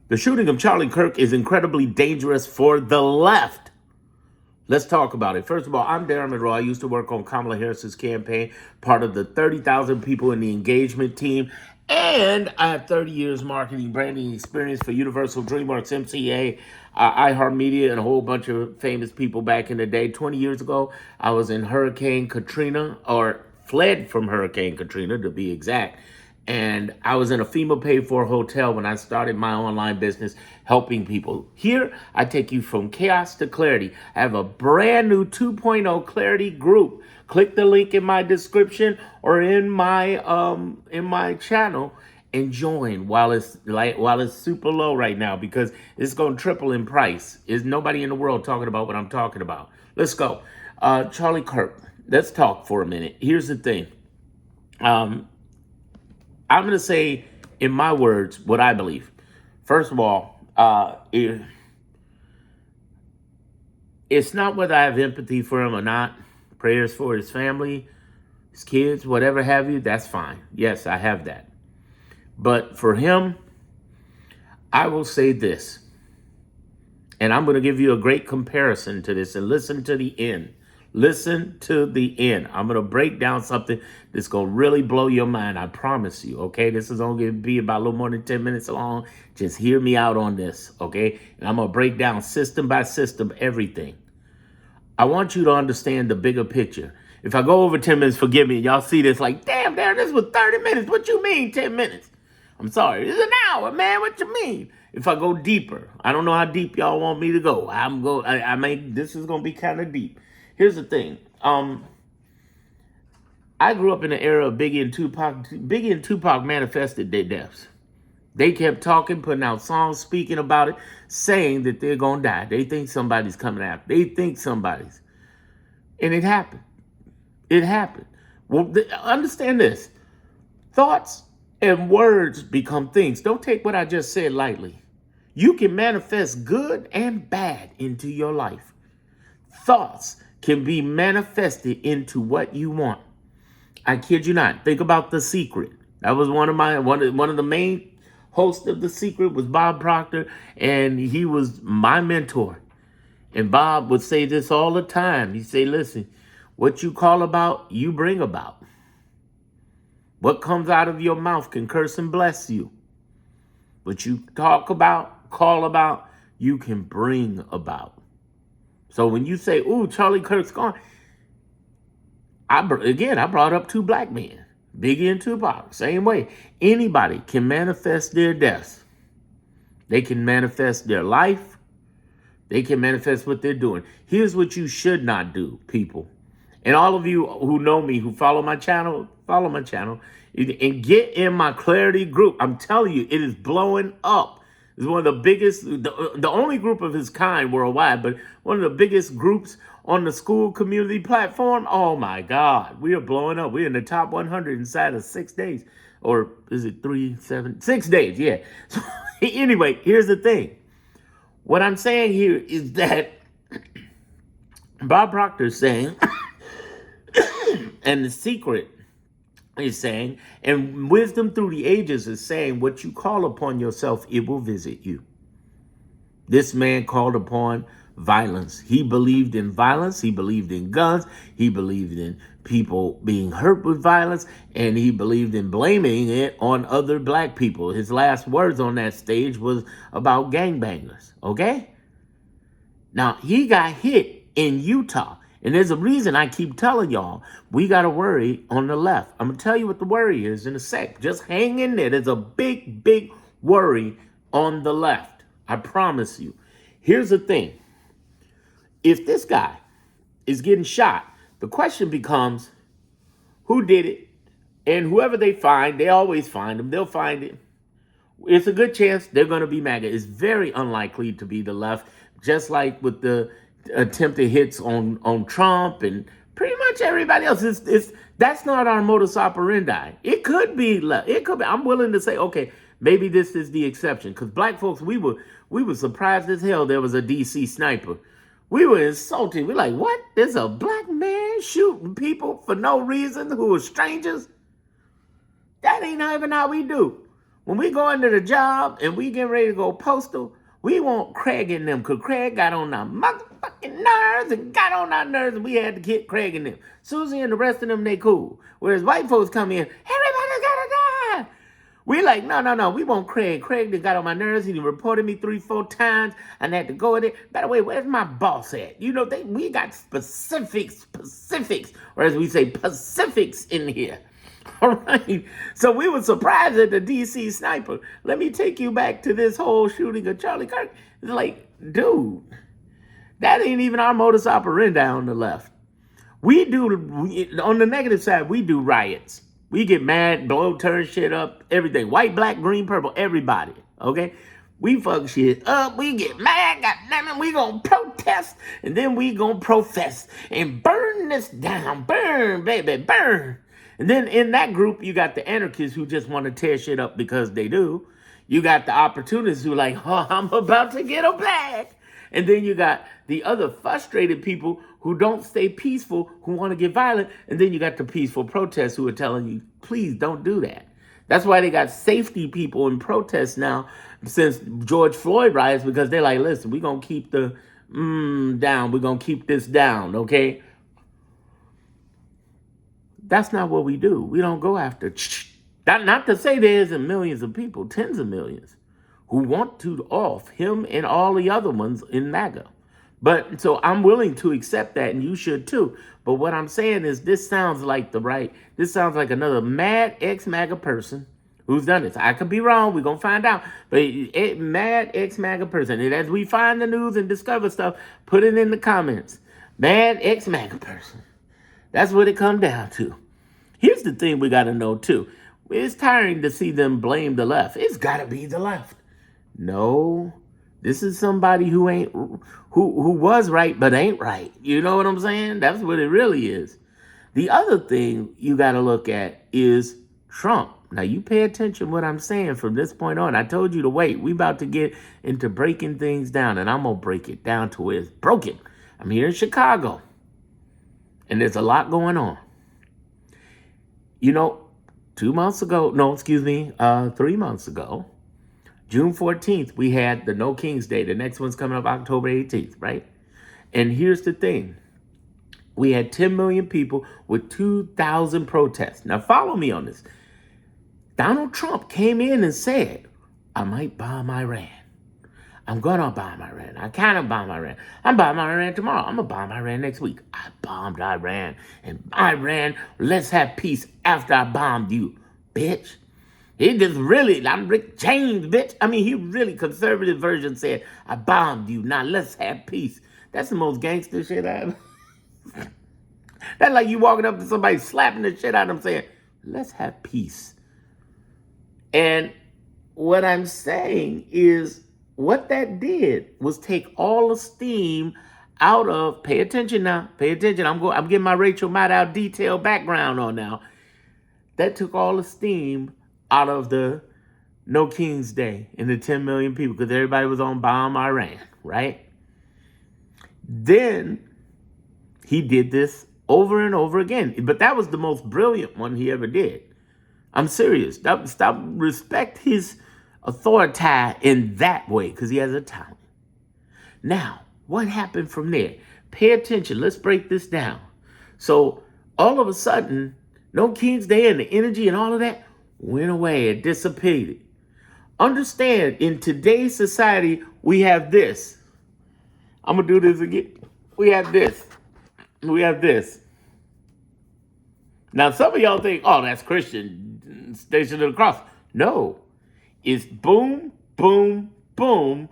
The shooting of Charlie Kirk is incredibly dangerous for the left. Let's talk about it. First of all, I'm Darren Monroe. I used to work on Kamala Harris's campaign, part of the 30,000 people in the engagement team. And I have 30 years marketing, branding experience for Universal, DreamWorks, MCA, iHeartMedia, and a whole bunch of famous people back in the day. 20 years ago, I was in Hurricane Katrina, or fled from Hurricane Katrina to be exact. And I was in a FEMA paid for hotel when I started my online business helping people. Here, I take you from chaos to clarity. I have a brand new 2.0 clarity group. Click the link in my description or in my channel and join while it's super low right now, because it's going to triple in price. There's nobody in the world talking about what I'm talking about. Let's go. Charlie Kirk. Let's talk for a minute. Here's the thing. I'm going to say, in my words, what I believe. First of all, it's not whether I have empathy for him or not. Prayers for his family, his kids, whatever have you, that's fine. Yes, I have that. But for him, I will say this. And I'm going to give you a great comparison to this, and listen to the end. Listen to the end. I'm going to break down something that's going to really blow your mind. I promise you, okay? This is only going to be about a little more than 10 minutes long. Just hear me out on this, okay? And I'm going to break down system by system everything. I want you to understand the bigger picture. If I go over 10 minutes, forgive me. Y'all see this like, damn, Darren, this was 30 minutes. What you mean 10 minutes? I'm sorry. It's an hour, man. What you mean? If I go deeper, I don't know how deep y'all want me to go. This is going to be kind of deep. Here's the thing. I grew up in the era of Biggie and Tupac. Biggie and Tupac manifested their deaths. They kept talking, putting out songs, speaking about it, saying that they're going to die. They think somebody's coming after. They think somebody's. And it happened. It happened. Well, understand this. Thoughts and words become things. Don't take what I just said lightly. You can manifest good and bad into your life. Thoughts can be manifested into what you want. I kid you not. Think about The Secret. That was one of the main hosts of The Secret was Bob Proctor, and he was my mentor. And Bob would say this all the time. He'd say, listen, what you call about, you bring about. What comes out of your mouth can curse and bless you. What you talk about, call about, you can bring about. So when you say, ooh, Charlie Kirk's gone, I brought up two black men, Biggie and Tupac, same way. Anybody can manifest their deaths. They can manifest their life. They can manifest what they're doing. Here's what you should not do, people. And all of you who know me, who follow my channel, and get in my clarity group. I'm telling you, it is blowing up. It's one of the biggest, the only group of its kind worldwide, but one of the biggest groups on the school community platform. Oh my God, we are blowing up. We're in the top 100 inside of 6 days. Or is it 6 days? Yeah. So anyway, here's the thing. What I'm saying here is that Bob Proctor is saying, and The Secret is saying, and Wisdom Through the Ages is saying, what you call upon yourself, it will visit you. This man called upon violence. He believed in violence. He believed in guns. He believed in people being hurt with violence. And he believed in blaming it on other black people. His last words on that stage was about gangbangers. Okay? Now, he got hit in Utah. And there's a reason I keep telling y'all, we got to worry on the left. I'm going to tell you what the worry is in a sec. Just hang in there. There's a big, big worry on the left. I promise you. Here's the thing. If this guy is getting shot, the question becomes, who did it? And whoever they find, they always find him. They'll find it. It's a good chance they're going to be MAGA. It's very unlikely to be the left, just like with the attempted hits on Trump and pretty much everybody else. That's not our modus operandi. It could be left. It could be. I'm willing to say, okay, maybe this is the exception, because black folks, we were surprised as hell there was a DC sniper. We were insulted. We're like, what? There's a black man shooting people for no reason who are strangers? That ain't even how we do. When we go into the job and we get ready to go postal, we want Craig in them because Craig got on our motherfucking nerves and got on our nerves, and we had to get Craig in them. Susie and the rest of them, they cool. Whereas white folks come in, everybody's gotta die. We like, no, we want Craig. Craig that got on my nerves. He reported me 3-4 times. I had to go with it. By the way, where's my boss at? You know, we got specifics, or as we say, Pacifics in here. All right. So we were surprised at the DC sniper. Let me take you back to this whole shooting of Charlie Kirk. It's like, dude, that ain't even our modus operandi on the left. On the negative side, we do riots. We get mad, blow, turn shit up, everything. White, black, green, purple, everybody. Okay? We fuck shit up. We get mad. Goddammit, we gonna protest. And then we gonna profess and burn this down. Burn, baby, burn. And then in that group, you got the anarchists who just want to tear shit up because they do. You got the opportunists who like, oh, I'm about to get a bag. And then you got the other frustrated people who don't stay peaceful, who want to get violent. And then you got the peaceful protests who are telling you, please don't do that. That's why they got safety people in protests now since George Floyd riots, because they're like, listen, we're going to keep the down. We're going to keep this down, okay? That's not what we do. We don't go after. Not to say there isn't millions of people, tens of millions, who want to off him and all the other ones in MAGA. But so I'm willing to accept that, and you should too. But what I'm saying is this sounds like this sounds like another mad ex-MAGA person who's done this. I could be wrong. We're going to find out. But mad ex-MAGA person. And as we find the news and discover stuff, put it in the comments. Mad ex-MAGA person. That's what it comes down to. Here's the thing we got to know too. It's tiring to see them blame the left. It's got to be the left. No, this is somebody who was right but ain't right. You know what I'm saying? That's what it really is. The other thing you got to look at is Trump. Now you pay attention to what I'm saying from this point on. I told you to wait. We about to get into breaking things down, and I'm going to break it down to where it's broken. I'm here in Chicago, and there's a lot going on. You know, 3 months ago, June 14th, we had the No Kings Day. The next one's coming up October 18th, right? And here's the thing. We had 10 million people with 2,000 protests. Now, follow me on this. Donald Trump came in and said, I might bomb Iran. I'm going to bomb Iran. I kind of bomb Iran. I'm bombing Iran tomorrow. I'm going to bomb Iran next week. I bombed Iran. And Iran, let's have peace after I bombed you, bitch. He just really, I'm Rick James, bitch. I mean, he really, conservative version said, I bombed you. Now let's have peace. That's the most gangster shit I ever. That's like you walking up to somebody, slapping the shit out of them, saying, let's have peace. And what I'm saying is, what that did was take all the steam out of, pay attention now, pay attention. I'm getting my Rachel Maddow detailed background on now. That took all the steam out of the No Kings Day and the 10 million people because everybody was on bomb Iran, right? Then he did this over and over again. But that was the most brilliant one he ever did. I'm serious. Stop respect his authority in that way because he has a talent. Now, what happened from there? Pay attention. Let's break this down. So all of a sudden, No Kings Day and the energy and all of that went away. It dissipated. Understand, in today's society, we have this. I'm going to do this again. We have this. We have this. Now, some of y'all think, oh, that's Christian, Station of the Cross. No. It's boom, boom, boom,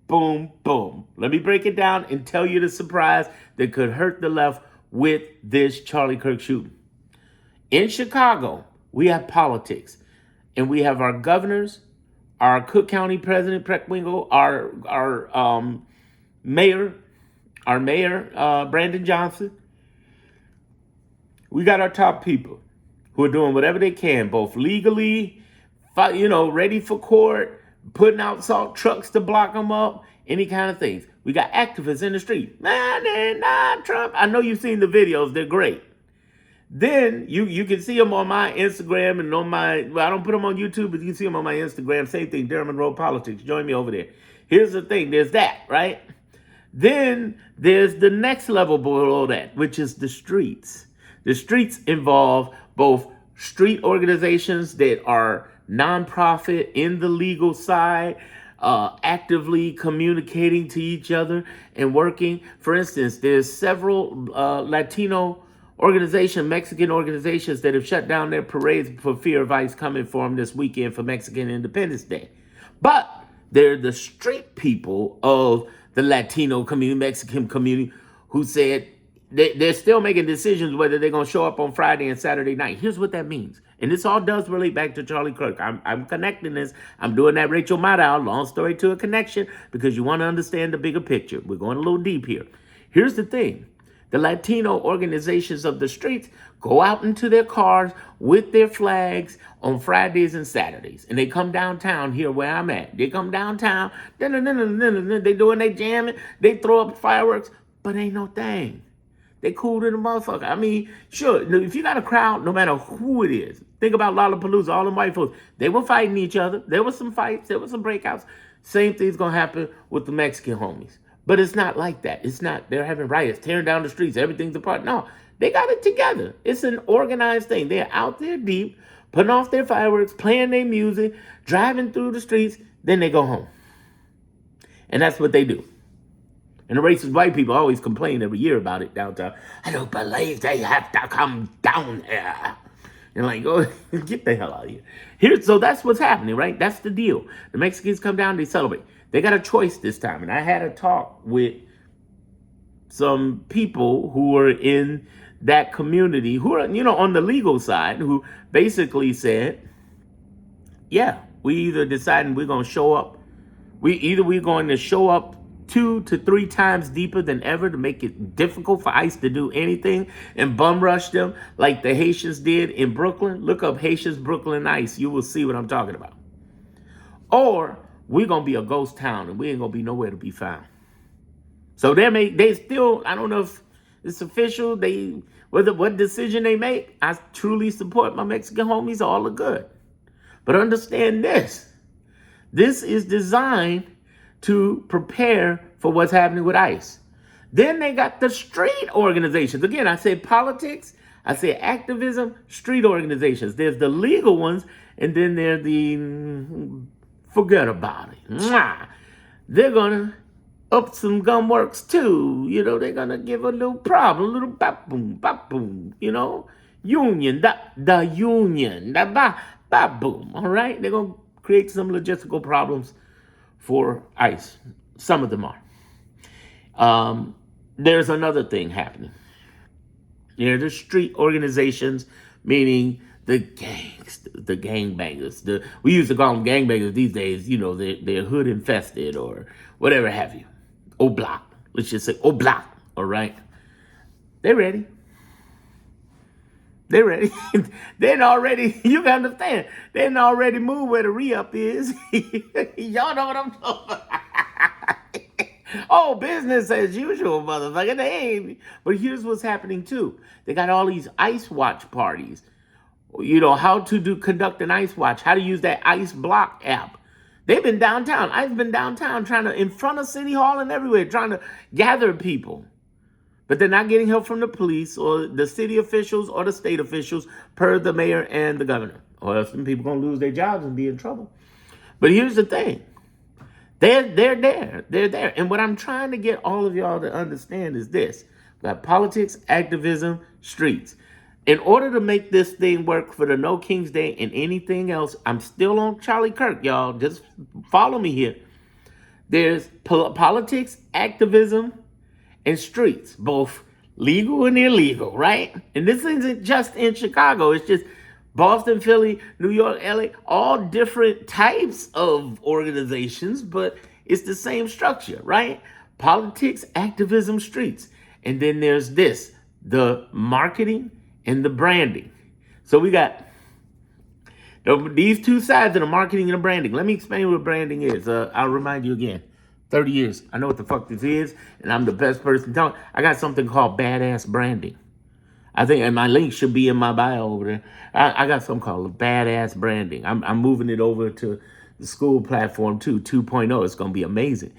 boom, boom. Let me break it down and tell you the surprise that could hurt the left with this Charlie Kirk shooting. In Chicago, we have politics. And we have our governors, our Cook County President, Preckwinkle, our mayor, Brandon Johnson. We got our top people who are doing whatever they can, both legally, ready for court, putting out salt trucks to block them up, any kind of things. We got activists in the street. Man, they're not Trump. I know you've seen the videos. They're great. Then you can see them on my Instagram and on my, well, I don't put them on YouTube, but you can see them on my Instagram. Same thing, Dermot Road Politics. Join me over there. Here's the thing, there's that, right? Then there's the next level below that, which is the streets. The streets involve both street organizations that are nonprofit in the legal side, actively communicating to each other and working. For instance, there's several Latino Mexican organizations that have shut down their parades for fear of ICE coming for them this weekend for Mexican Independence Day. But they're the street people of the Latino community, Mexican community, who said they're still making decisions whether they're going to show up on Friday and Saturday night. Here's what that means. And this all does relate back to Charlie Kirk. I'm connecting this. I'm doing that Rachel Maddow, long story to a connection, because you want to understand the bigger picture. We're going a little deep here. Here's the thing. The Latino organizations of the streets go out into their cars with their flags on Fridays and Saturdays. And they come downtown here where I'm at. They come downtown. They doing they jamming. They throw up fireworks. But ain't no thing. They cool to the motherfucker. I mean, sure, if you got a crowd, no matter who it is, think about Lollapalooza, all them white folks. They were fighting each other. There were some fights. There were some breakouts. Same thing's going to happen with the Mexican homies. But it's not like that. It's not, they're having riots, tearing down the streets, everything's apart. No, they got it together. It's an organized thing. They're out there deep, putting off their fireworks, playing their music, driving through the streets, then they go home. And that's what they do. And the racist white people always complain every year about it downtown. I don't believe they have to come down here. And like, oh, get the hell out of here. So that's what's happening, right? That's the deal. The Mexicans come down, they celebrate. They got a choice this time. And I had a talk with some people who are in that community, who are, on the legal side, who basically said, yeah, we either deciding we're going to show up. We're going to show up 2 to 3 times deeper than ever to make it difficult for ICE to do anything and bum rush them like the Haitians did in Brooklyn. Look up Haitians, Brooklyn ICE. You will see what I'm talking about. Or we're going to be a ghost town and we ain't going to be nowhere to be found. So they still, I don't know if it's official, what decision they make. I truly support my Mexican homies, all are good. But understand this. This is designed to prepare for what's happening with ICE. Then they got the street organizations. Again, I said politics, I said activism, street organizations. There's the legal ones, and then there's the forget about it. Mwah. They're going to up some gum works too. They're going to give a little problem, a little bap-boom, union, the union, the bap-boom, all right? They're going to create some logistical problems for ICE. Some of them are. There's another thing happening. The street organizations, meaning the gangs, the gangbangers. We used to call them gangbangers these days. They're hood infested or whatever have you. Oblak. Let's just say Oblak. All right. They're ready. They're ready. They're already, you can understand, they're already moved where the re-up is. Y'all know what I'm talking about. Oh, business as usual, motherfucker. They ain't. But here's what's happening too. They got all these ICE watch parties. How to conduct an ICE watch, how to use that ICE Block app. They've been downtown. I've been downtown trying to, in front of City Hall and everywhere, trying to gather people. But they're not getting help from the police or the city officials or the state officials per the mayor and the governor. Or else some people going to lose their jobs and be in trouble. But here's the thing. They're there. They're there. And what I'm trying to get all of y'all to understand is this. We got politics, activism, streets. In order to make this thing work for the No King's Day and anything else, I'm still on Charlie Kirk, y'all. Just follow me here. There's politics, activism, and streets, both legal and illegal, right? And this isn't just in Chicago. It's just Boston, Philly, New York, LA, all different types of organizations, but it's the same structure, right? Politics, activism, streets. And then there's this, the marketing and the branding. So we got these two sides of the marketing and the branding. Let me explain what branding is. I'll remind you again. 30 years. I know what the fuck this is, and I'm the best person to talk. I got something called badass branding. I think, and my link should be in my bio over there. I got something called Badass Branding. I'm moving it over to the school platform too, 2.0. It's going to be amazing.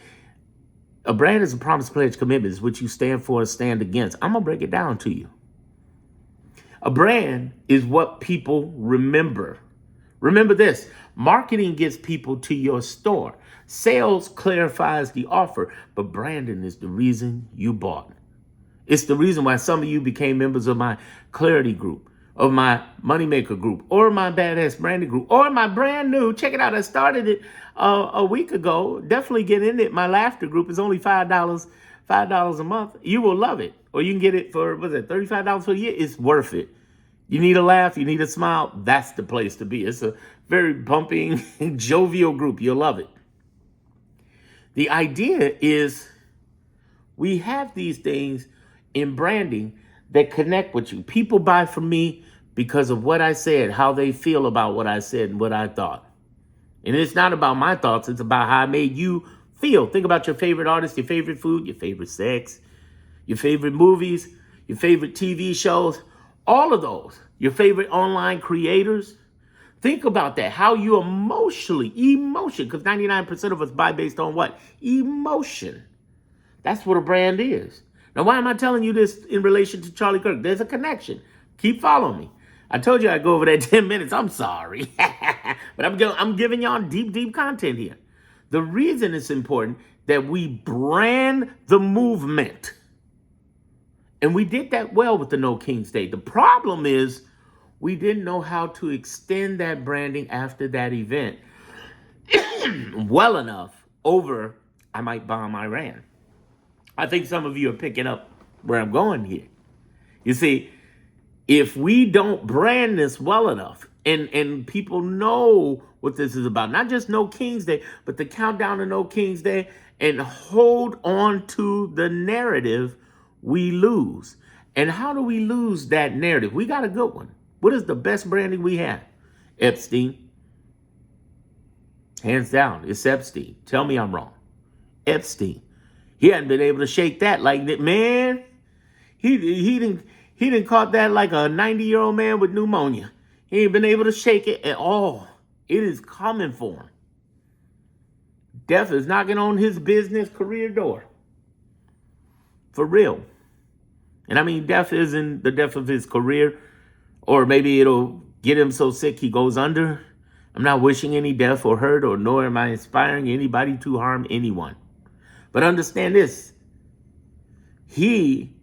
A brand is a promise, pledge, commitment. It's what you stand for and stand against. I'm going to break it down to you. A brand is what people remember. Remember this, marketing gets people to your store. Sales clarifies the offer, but branding is the reason you bought. It's the reason why some of you became members of my Clarity group, of my Moneymaker group, or my Badass Branding group, or my brand new, check it out, I started it a week ago. Definitely get in it. My Laughter group is only $5 a month. You will love it. Or you can get it for, what's it, $35 for a year? It's worth it. You need a laugh, you need a smile, that's the place to be. It's a very bumping, jovial group. You'll love it. The idea is we have these things in branding that connect with you. People buy from me because of what I said, how they feel about what I said and what I thought. And it's not about my thoughts, it's about how I made you feel. Think about your favorite artist, your favorite food, your favorite sex, your favorite movies, your favorite TV shows, all of those, your favorite online creators. Think about that, how you emotion, because 99% of us buy based on what? Emotion. That's what a brand is. Now, why am I telling you this in relation to Charlie Kirk? There's a connection. Keep following me. I told you I'd go over that 10 minutes. I'm sorry. But I'm giving y'all deep content here. The reason it's important that we brand the movement. And we did that well with the No King's Day. The problem is we didn't know how to extend that branding after that event well enough over I might bomb Iran. I think some of you are picking up where I'm going here. You see, if we don't brand this well enough and people know what this is about, not just No King's Day, but the countdown to No King's Day, and hold on to the narrative, we lose. And how do we lose that narrative? We got a good one. What is the best branding we have? Epstein. Hands down, it's Epstein. Tell me I'm wrong. Epstein. He hadn't been able to shake that like that, man. He didn't caught that like a 90-year-old man with pneumonia. He ain't been able to shake it at all. It is coming for him. Death is knocking on his business career door. For real. And I mean, death isn't the death of his career, or maybe it'll get him so sick he goes under. I'm not wishing any death or hurt, or nor am I inspiring anybody to harm anyone. But understand this. He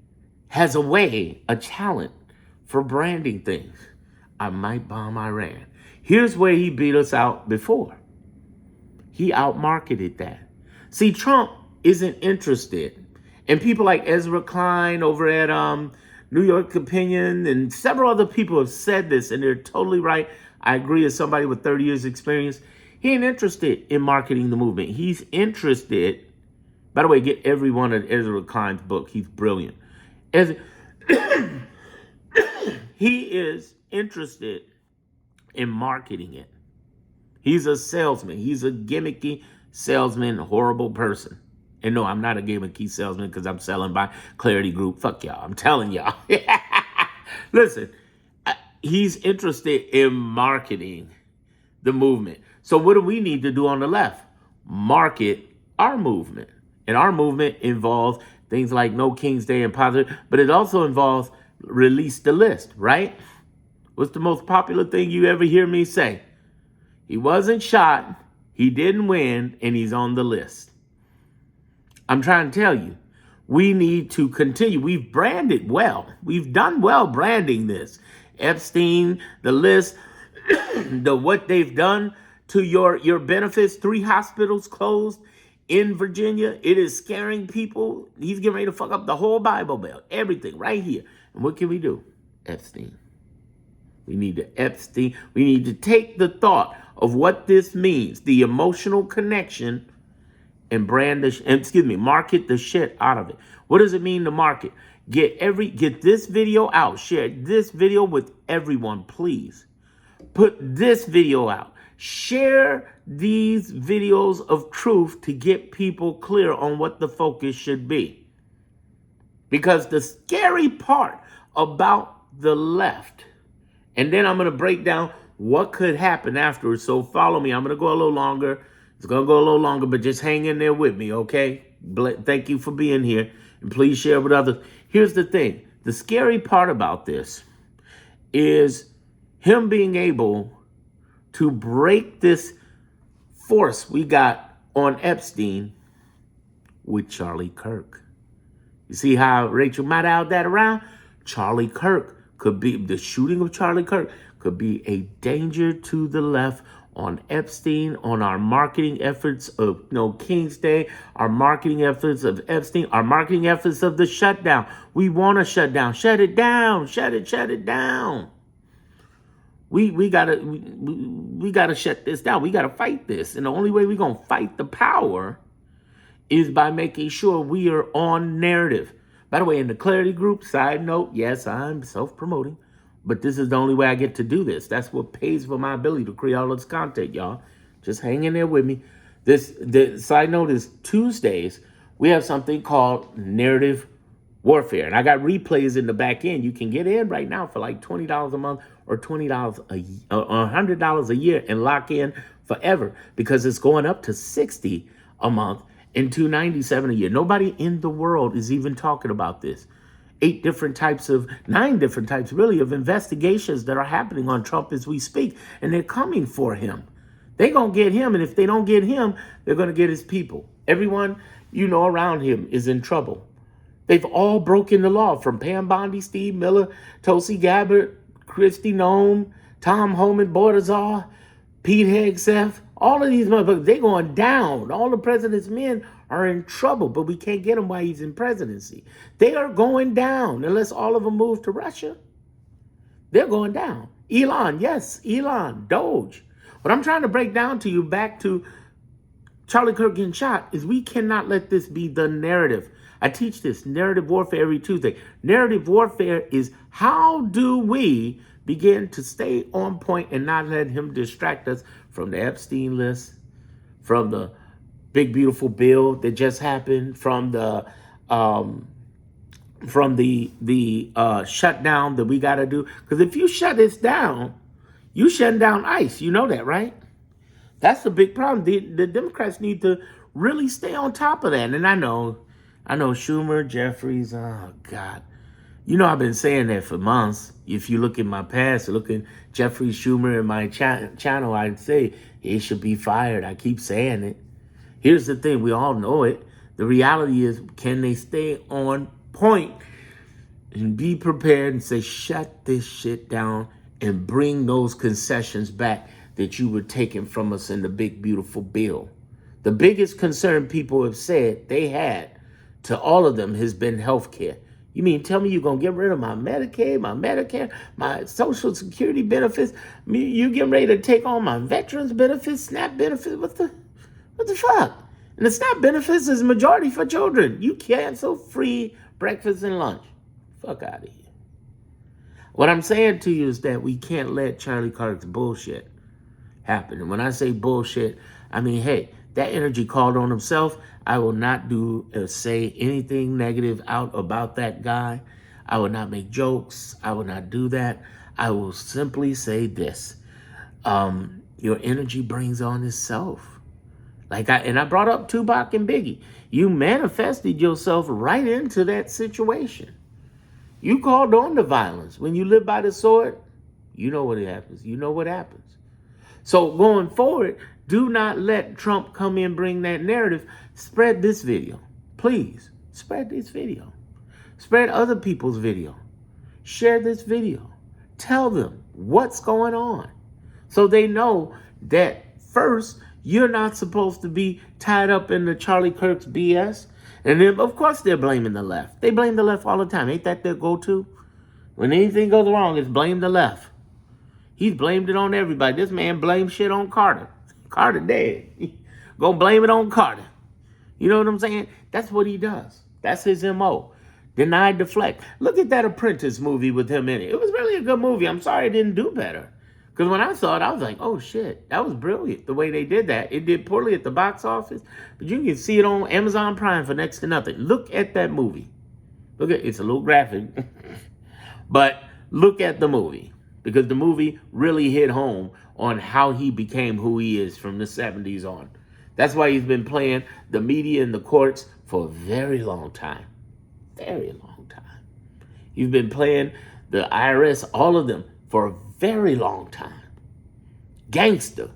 has a way, a talent for branding things. I might bomb Iran. Here's where he beat us out before. He outmarketed that. See, Trump isn't interested. And people like Ezra Klein over at New York Opinion and several other people have said this, and they're totally right. I agree as somebody with 30 years experience. He ain't interested in marketing the movement. He's interested. By the way, get every one of Ezra Klein's book. He's brilliant. He is interested in marketing it. He's a salesman. He's a gimmicky salesman, horrible person. And no, I'm not a gimmicky salesman because I'm selling by Clarity Group. Fuck y'all. I'm telling y'all. Listen, he's interested in marketing the movement. So what do we need to do on the left? Market our movement. And our movement involves things like No King's Day and positive, but it also involves release the list, right? What's the most popular thing you ever hear me say? He wasn't shot, he didn't win, and he's on the list. I'm trying to tell you, we need to continue. We've branded well. We've done well branding this. Epstein, the list, what they've done to your benefits, 3 hospitals closed in Virginia. It is scaring people. He's getting ready to fuck up the whole Bible Belt, everything right here. And what can we do? Epstein. We need to Epstein. We need to take the thought of what this means, the emotional connection, and market the shit out of it. What does it mean to market? Get this video out. Share this video with everyone, please. Put this video out. Share these videos of truth to get people clear on what the focus should be. Because the scary part about the left. And then I'm going to break down what could happen afterwards. So follow me. I'm going to go a little longer. It's going to go a little longer, but just hang in there with me, okay? Thank you for being here. And please share with others. Here's the thing. The scary part about this is him being able to break this force we got on Epstein with Charlie Kirk. You see how Rachel Maddow that around? Charlie Kirk could be, the shooting of Charlie Kirk could be a danger to the left on Epstein, on our marketing efforts of King's Day, our marketing efforts of Epstein, our marketing efforts of the shutdown. We want to shut down. Shut it down. Shut it down. We gotta shut this down. We gotta fight this. And the only way we're gonna fight the power is by making sure we are on narrative. By the way, in the Clarity Group, side note, yes, I'm self-promoting, but this is the only way I get to do this. That's what pays for my ability to create all this content, y'all. Just hang in there with me. The side note is Tuesdays, we have something called Narrative Warfare. And I got replays in the back end. You can get in right now for like $20 a month or $20 or $100 a year and lock in forever, because it's going up to $60 a month and $297 a year. Nobody in the world is even talking about this. 9 different types really of investigations that are happening on Trump as we speak, and they're coming for him. They're going to get him, and if they don't get him, they're going to get his people. Everyone around him is in trouble. They've all broken the law, from Pam Bondi, Steve Miller, Tulsi Gabbard, Kristi Noem, Tom Homan, Bortazar, Pete Hegseth. All of these motherfuckers, they're going down. All the president's men are in trouble, but we can't get him while he's in presidency. They are going down unless all of them move to Russia. They're going down. Elon, yes, Elon, Doge. What I'm trying to break down to you, back to Charlie Kirk getting shot, is we cannot let this be the narrative. I teach this narrative warfare every Tuesday. Narrative warfare is, how do we begin to stay on point and not let him distract us from the Epstein list, from the big beautiful bill that just happened, from the shutdown that we got to do. Because if you shut this down, you shutting down ICE. You know that, right? That's the big problem. The Democrats need to really stay on top of that. And I know Schumer, Jeffries, oh God. I've been saying that for months. If you look in my past, look at Jeffries, Schumer in my channel, I'd say he should be fired. I keep saying it. Here's the thing. We all know it. The reality is, can they stay on point and be prepared and say, shut this shit down and bring those concessions back that you were taking from us in the big, beautiful bill? The biggest concern people have said they had to all of them has been health care. You mean tell me you're going to get rid of my Medicaid, my Medicare, my Social Security benefits? You getting ready to take on my veterans benefits, SNAP benefits? What the fuck? And the SNAP benefits is majority for children. You cancel free breakfast and lunch. Fuck out of here. What I'm saying to you is that we can't let Charlie Kirk's bullshit happen. And when I say bullshit, I mean, hey, that energy called on himself. I will not say anything negative out about that guy. I will not make jokes. I will not do that. I will simply say this. Your energy brings on itself. I brought up Tupac and Biggie. You manifested yourself right into that situation. You called on the violence. When you live by the sword, you know what happens. You know what happens. So going forward, do not let Trump come in, bring that narrative. Spread this video. Please, spread this video. Spread other people's video. Share this video. Tell them what's going on, so they know that, first, you're not supposed to be tied up in the Charlie Kirk's BS. And then, of course, they're blaming the left. They blame the left all the time. Ain't that their go-to? When anything goes wrong, it's blame the left. He's blamed it on everybody. This man blamed shit on Carter. Carter dead. Go blame it on Carter. You know what I'm saying? That's what he does. That's his MO. Deny, deflect. Look at that Apprentice movie with him in it. It was really a good movie. I'm sorry it didn't do better. Because when I saw it, I was like, oh shit, that was brilliant the way they did that. It did poorly at the box office, but you can see it on Amazon Prime for next to nothing. Look at that movie. It's a little graphic. But Look at the movie, because the movie really hit home on how he became who he is from the 70s on. That's why he's been playing the media and the courts for a very long time. Very long time. He's been playing the IRS, all of them, for a very long time. Gangster.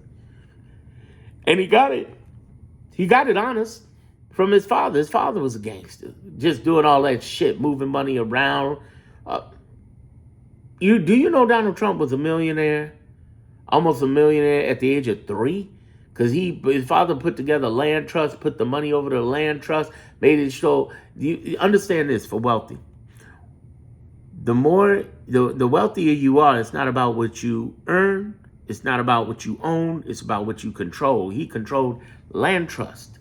And he got it. He got it honest from his father. His father was a gangster, just doing all that shit, moving money around. Do you know Donald Trump was a millionaire, almost a millionaire at the age of 3? Because his father put together a land trust, put the money over to the land trust, made it show. You understand this for wealthy. The wealthier you are, it's not about what you earn. It's not about what you own. It's about what you control. He controlled land trust.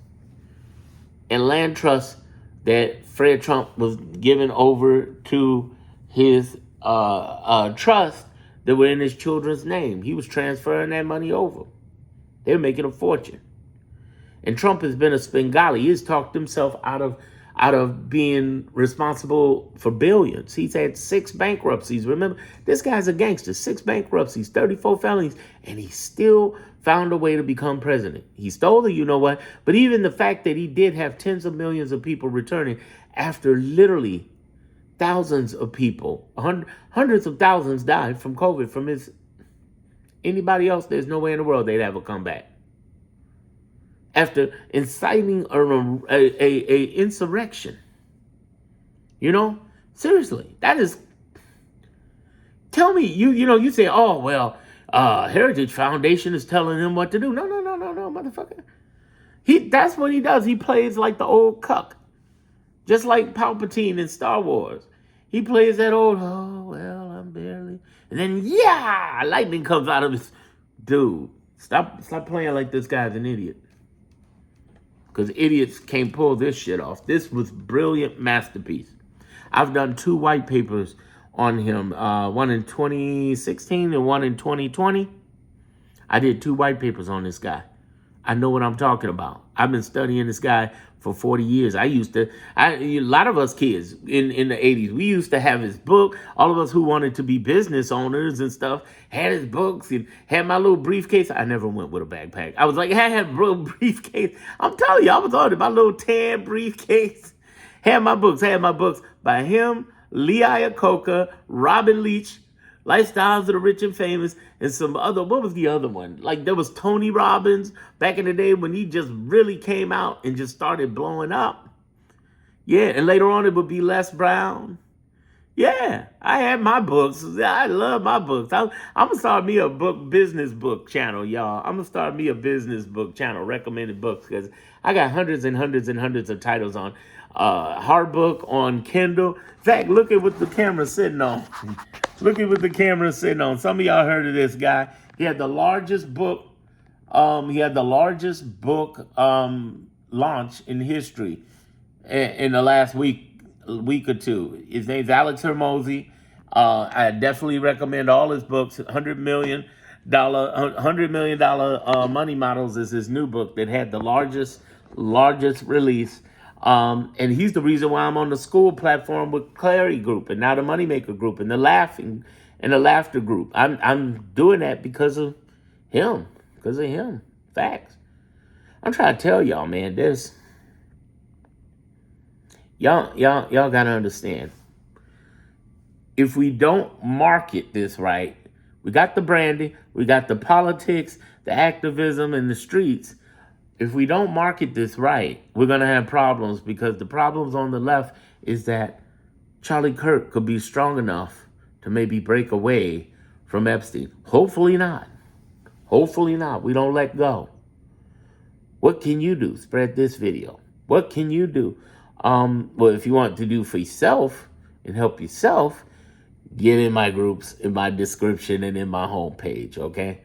And land trust that Fred Trump was giving over to his trust that were in his children's name. He was transferring that money over. They were making a fortune. And Trump has been a Spengali. He has talked himself out of being responsible for billions. He's had 6 bankruptcies. Remember, this guy's a gangster. 6 bankruptcies, 34 felonies, and he still found a way to become president. He stole the you-know-what, but even the fact that he did have tens of millions of people returning after literally thousands of people, hundreds of thousands died from COVID from his... Anybody else, there's no way in the world they'd ever come back. After inciting a insurrection. You know? Seriously, that is... Tell me, you say, oh, well, Heritage Foundation is telling him what to do. No, motherfucker. That's what he does. He plays like the old cuck. Just like Palpatine in Star Wars. He plays that old, oh, well, I'm barely... And then, yeah, lightning comes out of his... Dude, stop playing like this guy's an idiot. Because idiots can't pull this shit off. This was brilliant masterpiece. I've done 2 white papers on him. One in 2016 and one in 2020. I did 2 white papers on this guy. I know what I'm talking about. I've been studying this guy for 40 years. A lot of us kids in the 80s, we used to have his book. All of us who wanted to be business owners and stuff had his books and had my little briefcase. I never went with a backpack. I was like, I had a little briefcase. I'm telling you, I was on it. My little tan briefcase. Had my books by him, Lee Iacocca, Robin Leach, Lifestyles of the Rich and Famous, and some other, what was the other one? Like there was Tony Robbins back in the day when he just really came out and just started blowing up. Yeah, and later on it would be Les Brown. Yeah, I had my books. I love my books. I'm going to start me a business book channel, y'all. I'm going to start me a business book channel, recommended books, because I got hundreds and hundreds and hundreds of titles on hard book, on Kindle. In fact, look at what the camera's sitting on. Look at what the camera's sitting on. Some of y'all heard of this guy. He had the largest book. Launch in history in the last week or two. His name's Alex Hermosi. I definitely recommend all his books. $100 million Money Models is his new book that had the largest release. And he's the reason why I'm on the school platform with Clarity Group and now the Moneymaker Group and the Laughing and the Laughter Group. I'm doing that because of him. Facts. I'm trying to tell y'all, man, y'all gotta understand. If we don't market this right, we got the branding, we got the politics, the activism, and the streets. If we don't market this right, we're going to have problems, because the problems on the left is that Charlie Kirk could be strong enough to maybe break away from Epstein. Hopefully not. Hopefully not. We don't let go. What can you do? Spread this video. What can you do? Well, if you want to do for yourself and help yourself, get in my groups, in my description, and in my homepage, okay?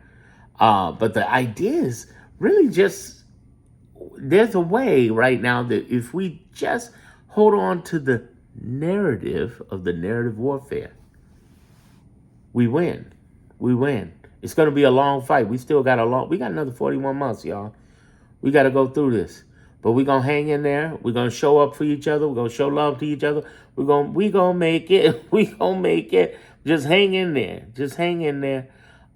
But the idea is really just... There's a way right now that if we just hold on to the narrative of the narrative warfare, we win. We win. It's going to be a long fight. We got another 41 months, y'all. We got to go through this. But we're going to hang in there. We're going to show up for each other. We're going to show love to each other. We're going to make it. We're going to make it. Just hang in there. Just hang in there.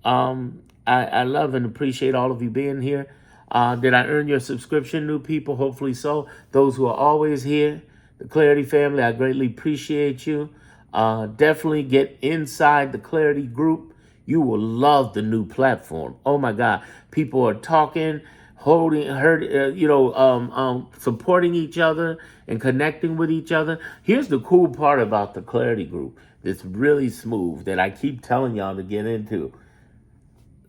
I love and appreciate all of you being here. Did I earn your subscription, new people? Hopefully so. Those who are always here, the Clarity family, I greatly appreciate you. Definitely get inside the Clarity group. You will love the new platform. Oh my God. People are talking, supporting each other and connecting with each other. Here's the cool part about the Clarity group that's really smooth that I keep telling y'all to get into.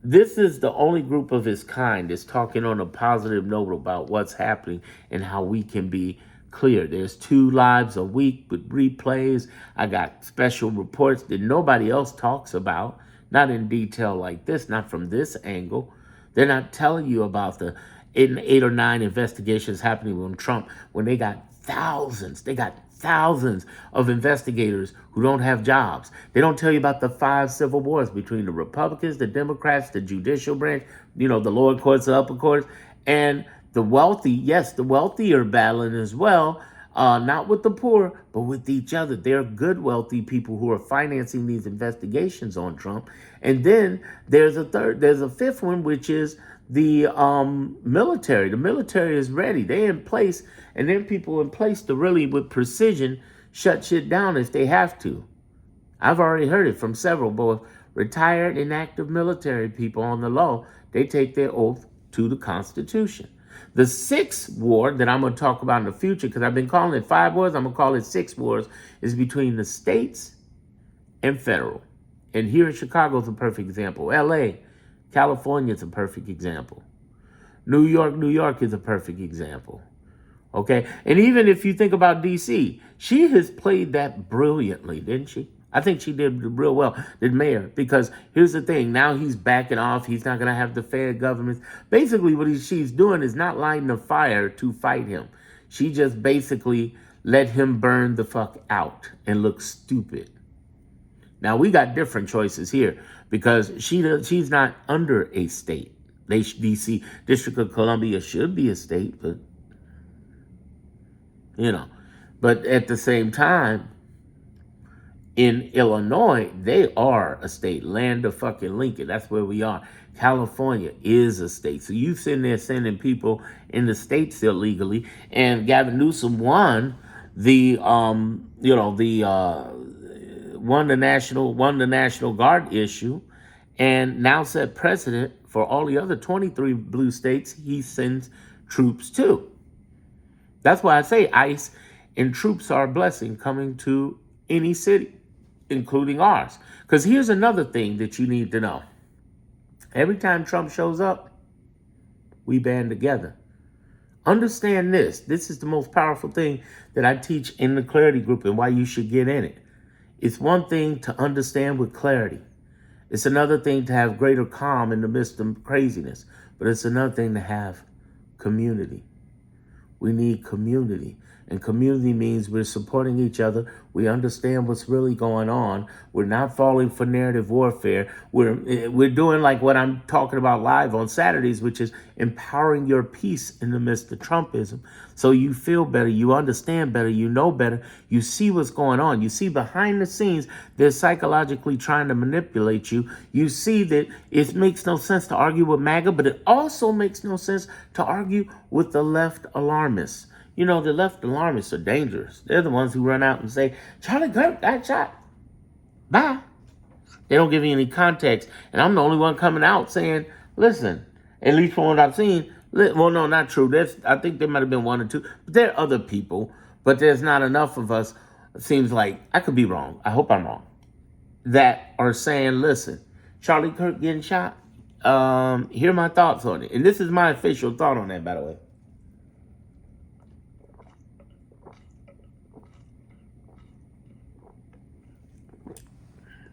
This is the only group of its kind that's talking on a positive note about what's happening and how we can be clear. There's 2 lives a week with replays. I got special reports that nobody else talks about, not in detail like this, not from this angle. They're not telling you about the 8 or 9 investigations happening on Trump when they got thousands. They got thousands of investigators who don't have jobs. They don't tell you about the 5 civil wars between the Republicans, the Democrats, the judicial branch, the lower courts, the upper courts, and the wealthy. Yes, the wealthy are battling as well, not with the poor, but with each other. They're good, wealthy people who are financing these investigations on Trump. And then there's a 5th one, which is the military. The military is ready. They're in place, and then people in place to really, with precision, shut shit down if they have to. I've already heard it from several, both retired and active military people on the low. They take their oath to the Constitution. The 6th war that I'm going to talk about in the future, because I've been calling it 5 wars, I'm going to call it 6 wars, is between the states and federal. And here in Chicago is a perfect example. LA, California is a perfect example. New York is a perfect example. Okay? And even if you think about D.C., she has played that brilliantly, didn't she? I think she did real well, the mayor, because here's the thing. Now he's backing off. He's not going to have the fair government. Basically, what she's doing is not lighting a fire to fight him. She just basically let him burn the fuck out and look stupid. Now, we got different choices here because she's not under a state. D.C., District of Columbia should be a state, but, But at the same time, in Illinois, they are a state. Land of fucking Lincoln. That's where we are. California is a state. So you sitting there sending people in the states illegally. And Gavin Newsom won won the National Guard issue, and now set precedent for all the other 23 blue states he sends troops to. That's why I say ICE and troops are a blessing coming to any city, including ours. Because here's another thing that you need to know. Every time Trump shows up, we band together. Understand this. This is the most powerful thing that I teach in the Clarity group and why you should get in it. It's one thing to understand with clarity. It's another thing to have greater calm in the midst of craziness. But it's another thing to have community. We need community. And community means we're supporting each other. We understand what's really going on. We're not falling for narrative warfare. We're doing like what I'm talking about live on Saturdays, which is empowering your peace in the midst of Trumpism. So you feel better, you understand better, you know better, you see what's going on. You see behind the scenes, they're psychologically trying to manipulate you. You see that it makes no sense to argue with MAGA, but it also makes no sense to argue with the left alarmists. The left alarmists are dangerous. They're the ones who run out and say, Charlie Kirk got shot. Bye. They don't give you any context. And I'm the only one coming out saying, listen, at least from what I've seen, well, no, not true. I think there might have been 1 or 2. But there are other people, but there's not enough of us, it seems like, I could be wrong, I hope I'm wrong, that are saying, listen, Charlie Kirk getting shot, here are my thoughts on it. And this is my official thought on that, by the way.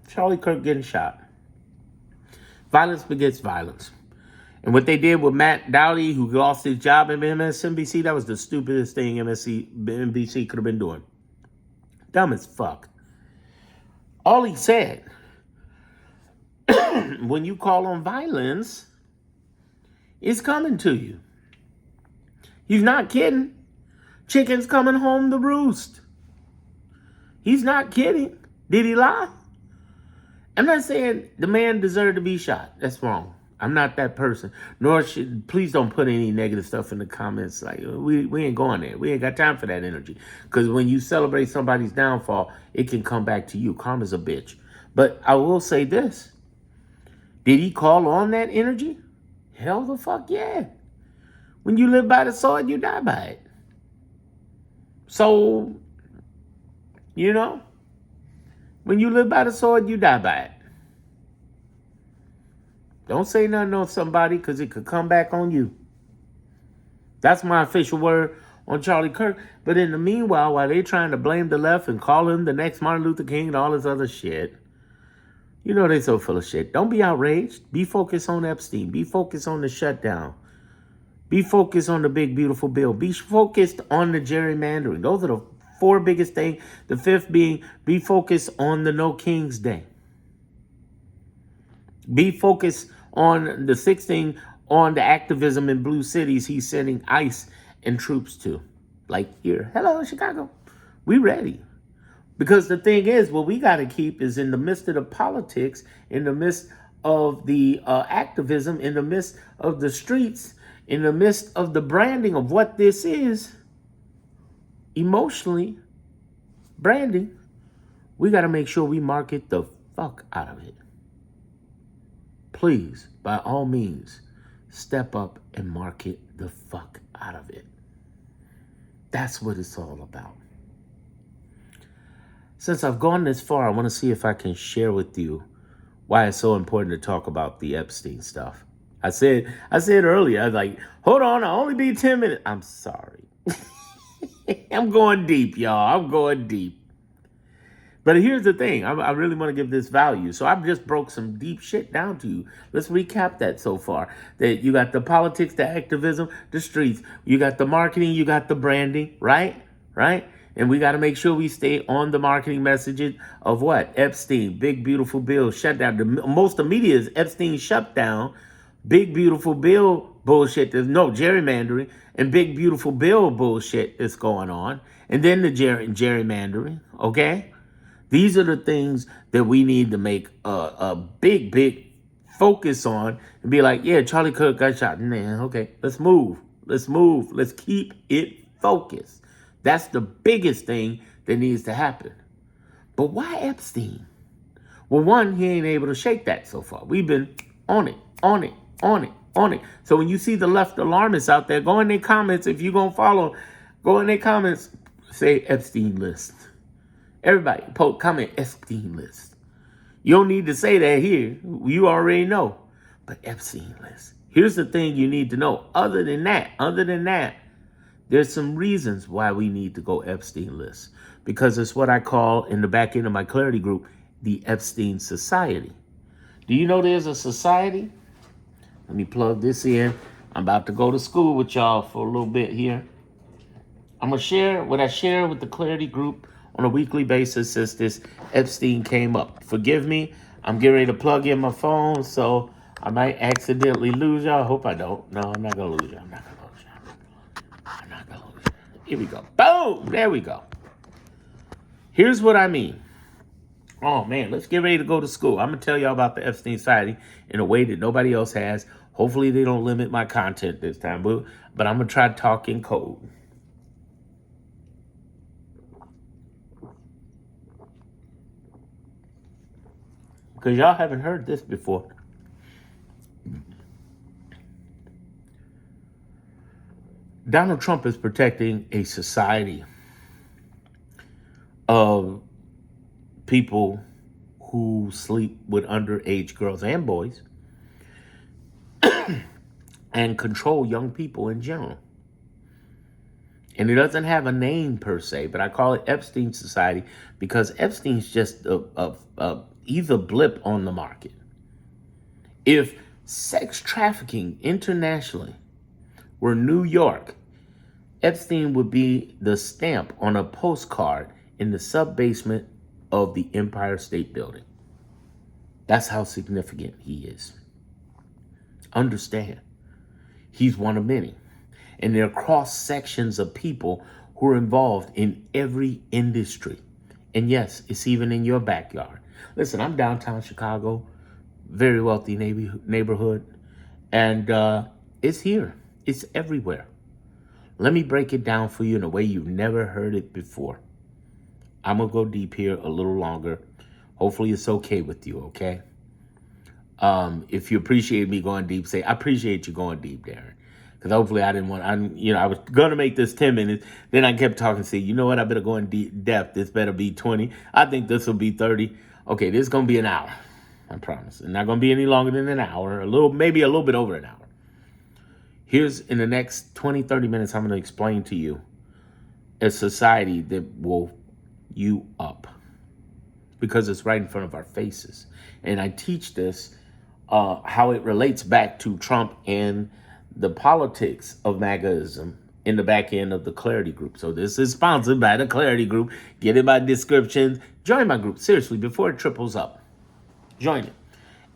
Charlie Kirk getting shot. Violence begets violence. And what they did with Matt Dowdy, who lost his job at MSNBC, that was the stupidest thing NBC could have been doing. Dumb as fuck. All he said, when you call on violence, it's coming to you. He's not kidding. Chicken's coming home to roost. He's not kidding. Did he lie? I'm not saying the man deserved to be shot. That's wrong. I'm not that person. Nor please don't put any negative stuff in the comments. Like, we ain't going there. We ain't got time for that energy. Because when you celebrate somebody's downfall, it can come back to you. Karma's a bitch. But I will say this. Did he call on that energy? Hell the fuck yeah. When you live by the sword, you die by it. So, you know, when you live by the sword, you die by it. Don't say nothing on somebody because it could come back on you. That's my official word on Charlie Kirk. But in the meanwhile, while they're trying to blame the left and call him the next Martin Luther King and all this other shit, you know they so full of shit. Don't be outraged. Be focused on Epstein. Be focused on the shutdown. Be focused on the big, beautiful bill. Be focused on the gerrymandering. Those are the four biggest things. The fifth being, be focused on the No King's Day. Be focused on the sixth thing, on the activism in blue cities he's sending ICE and troops to. Like here, hello, Chicago. We ready. Because the thing is, what we got to keep is in the midst of the politics, in the midst of the activism, in the midst of the streets, in the midst of the branding of what this is, emotionally, branding, we got to make sure we market the fuck out of it. Please, by all means, step up and market the fuck out of it. That's what it's all about. Since I've gone this far, I want to see if I can share with you why it's so important to talk about the Epstein stuff. I said earlier, I was like, hold on, I'll only be 10 minutes. I'm sorry. I'm going deep, y'all. I'm going deep. But here's the thing. I really want to give this value. So I've just broke some deep shit down to you. Let's recap that so far. That you got the politics, the activism, the streets. You got the marketing, you got the branding, right? Right? And we got to make sure we stay on the marketing messages of what? Epstein, big, beautiful bill, shutdown. Most of the media is Epstein shutdown, big, beautiful bill bullshit. There's no gerrymandering and big, beautiful bill bullshit that's going on. And then the gerrymandering, okay? These are the things that we need to make a big, big focus on and be like, yeah, Charlie Kirk got shot. Man, okay, let's move. Let's move. Let's keep it focused. That's the biggest thing that needs to happen. But why Epstein? Well, one, he ain't able to shake that so far. We've been on it, on it, on it, on it. So when you see the left alarmists out there, go in their comments. If you're going to follow, go in their comments, say Epstein list. Everybody, comment Epstein list. You don't need to say that here. You already know. But Epstein list. Here's the thing you need to know. Other than that, there's some reasons why we need to go Epstein list. Because it's what I call, in the back end of my clarity group, the Epstein Society. Do you know there's a society? Let me plug this in. I'm about to go to school with y'all for a little bit here. I'm going to share what I share with the clarity group on a weekly basis since this Epstein came up. Forgive me. I'm getting ready to plug in my phone, so I might accidentally lose y'all. I hope I don't. No, I'm not going to lose y'all. I'm not going to lose y'all. I'm not going to lose y'all. Here we go. Boom! There we go. Here's what I mean. Oh, man, let's get ready to go to school. I'm going to tell y'all about the Epstein Society in a way that nobody else has. Hopefully they don't limit my content this time, but I'm going to try to talk in code. Because y'all haven't heard this before. Donald Trump is protecting a society of people who sleep with underage girls and boys and control young people in general. And it doesn't have a name per se, but I call it Epstein Society because Epstein's just either blip on the market. If sex trafficking internationally were New York, Epstein would be the stamp on a postcard in the sub-basement of the Empire State Building. That's how significant he is. Understand, he's one of many. And there are cross sections of people who are involved in every industry. And yes, it's even in your backyard. Listen, I'm downtown Chicago, very wealthy neighborhood, and it's here. It's everywhere. Let me break it down for you in a way you've never heard it before. I'm going to go deep here a little longer. Hopefully it's okay with you, okay? If you appreciate me going deep, say, I appreciate you going deep, Darren. Because hopefully I didn't want, I was going to make this 10 minutes. Then I kept talking, say, you know what? I better go in deep depth. This better be 20. I think this will be 30. Okay, this is going to be an hour. I promise. It's not going to be any longer than an hour. Maybe a little bit over an hour. Here's, in the next 20, 30 minutes, I'm going to explain to you a society that will you up. Because it's right in front of our faces. And I teach this, how it relates back to Trump and the politics of MAGAism in the back end of the Clarity Group. So this is sponsored by the Clarity Group. Get in my description. Join my group. Seriously, before it triples up. Join it.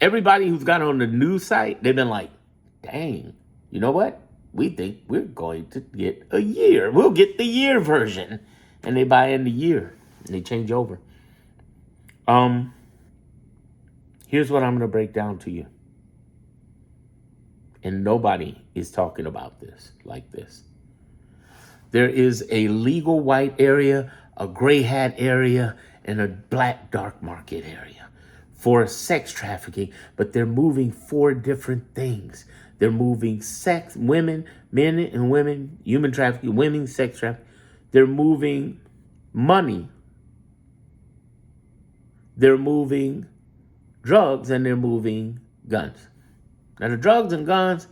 Everybody who's got on the news site, they've been like, dang, you know what? We think we're going to get a year. We'll get the year version. And they buy in the year. And they change over. Here's what I'm going to break down to you. And nobody is talking about this like this. There is a legal white area, a gray hat area, and a black dark market area for sex trafficking. But they're moving 4 different things. They're moving sex, women, men and women, human trafficking, women, sex trafficking. They're moving money. They're moving drugs, and they're moving guns. Now, the drugs and guns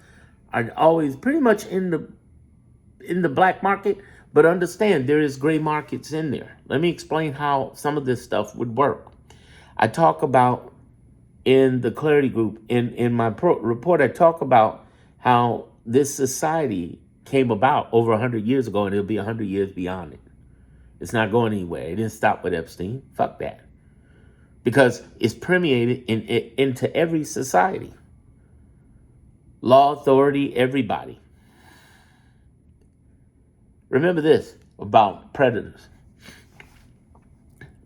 are always pretty much in the black market, but understand there is gray markets in there. Let me explain how some of this stuff would work. I talk about in the Clarity Group, in my report, I talk about how this society came about over 100 years ago, and it'll be 100 years beyond it. It's not going anywhere. It didn't stop with Epstein. Fuck that. Because it's permeated into every society. Law, authority, everybody. Remember this about predators.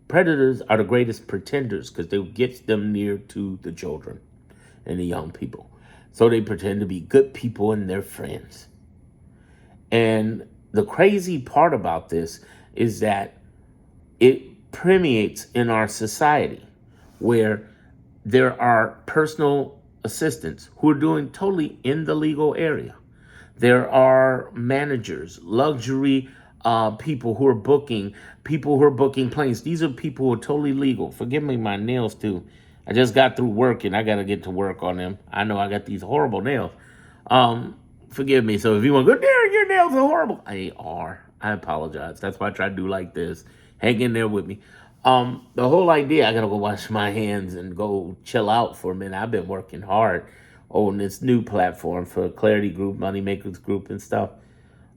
Predators are the greatest pretenders because they get them near to the children and the young people. So they pretend to be good people and their friends. And the crazy part about this is that it permeates in our society where there are personal assistants who are doing totally in the legal area. There are managers, luxury people who are booking planes. These are people who are totally legal. Forgive me, my nails too. I just got through work and I got to get to work on them. I know I got these horrible nails. Forgive me. So if you want to go, Darren, your nails are horrible. They are. I apologize. That's why I try to do like this. Hang in there with me. The whole idea, I got to go wash my hands and go chill out for a minute. I've been working hard on this new platform for Clarity Group, Moneymakers Group and stuff.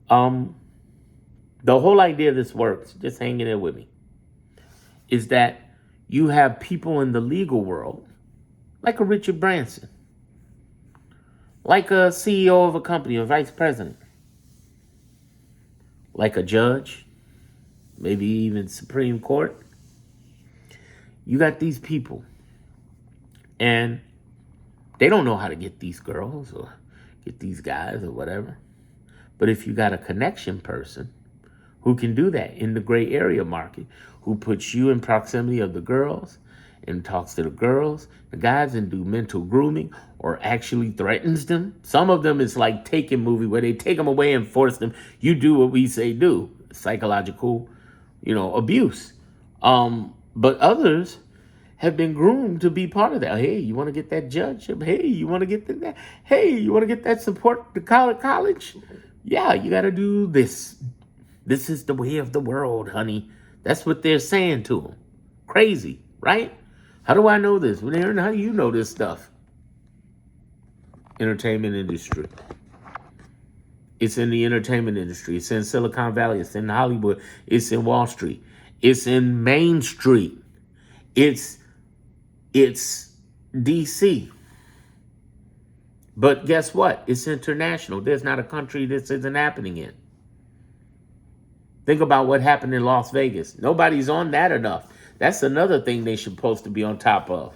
The whole idea of this works, just hang in there with me, is that you have people in the legal world, like a Richard Branson, like a CEO of a company, a vice president, like a judge, maybe even Supreme Court. You got these people, and they don't know how to get these girls or get these guys or whatever. But if you got a connection person who can do that in the gray area market, who puts you in proximity of the girls and talks to the girls, the guys, and do mental grooming or actually threatens them. Some of them is like Taken movie where they take them away and force them. You do what we say do. Psychological, abuse. But others have been groomed to be part of that. Hey, you want to get that judgeship? Hey, you want to get that? Hey, you want to get that support to college? Yeah, you got to do this. This is the way of the world, honey. That's what they're saying to them. Crazy, right? How do I know this? Well, Aaron, how do you know this stuff? Entertainment industry. It's in the entertainment industry. It's in Silicon Valley. It's in Hollywood. It's in Wall Street. It's in Main Street. It's DC. But guess what? It's international. There's not a country this isn't happening in. Think about what happened in Las Vegas. Nobody's on that enough That's another thing they should supposed to be on top of.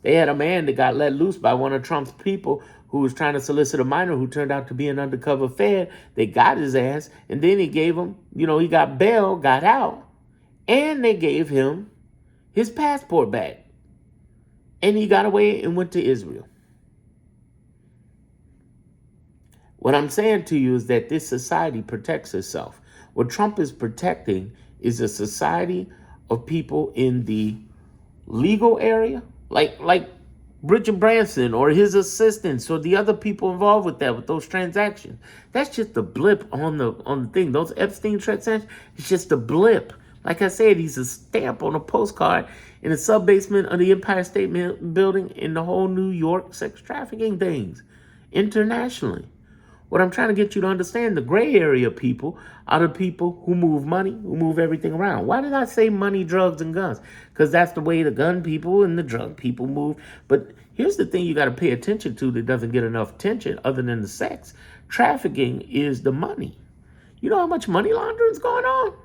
They had a man that got let loose by one of Trump's people who was trying to solicit a minor who turned out to be an undercover Fed. They got his ass, and then he gave him, he got bail, got out, and they gave him his passport back. And he got away and went to Israel. What I'm saying to you is that this society protects itself. What Trump is protecting is a society of people in the legal area, like Richard Branson or his assistants or the other people involved with that, with those transactions. That's just a blip on the thing. Those Epstein transactions, it's just a blip. Like I said, he's a stamp on a postcard in the sub-basement of the Empire State Building in the whole New York sex trafficking things internationally. What I'm trying to get you to understand, the gray area people are the people who move money, who move everything around. Why did I say money, drugs, and guns? Because that's the way the gun people and the drug people move. But here's the thing you got to pay attention to that doesn't get enough attention other than the sex. Trafficking is the money. You know how much money laundering is going on?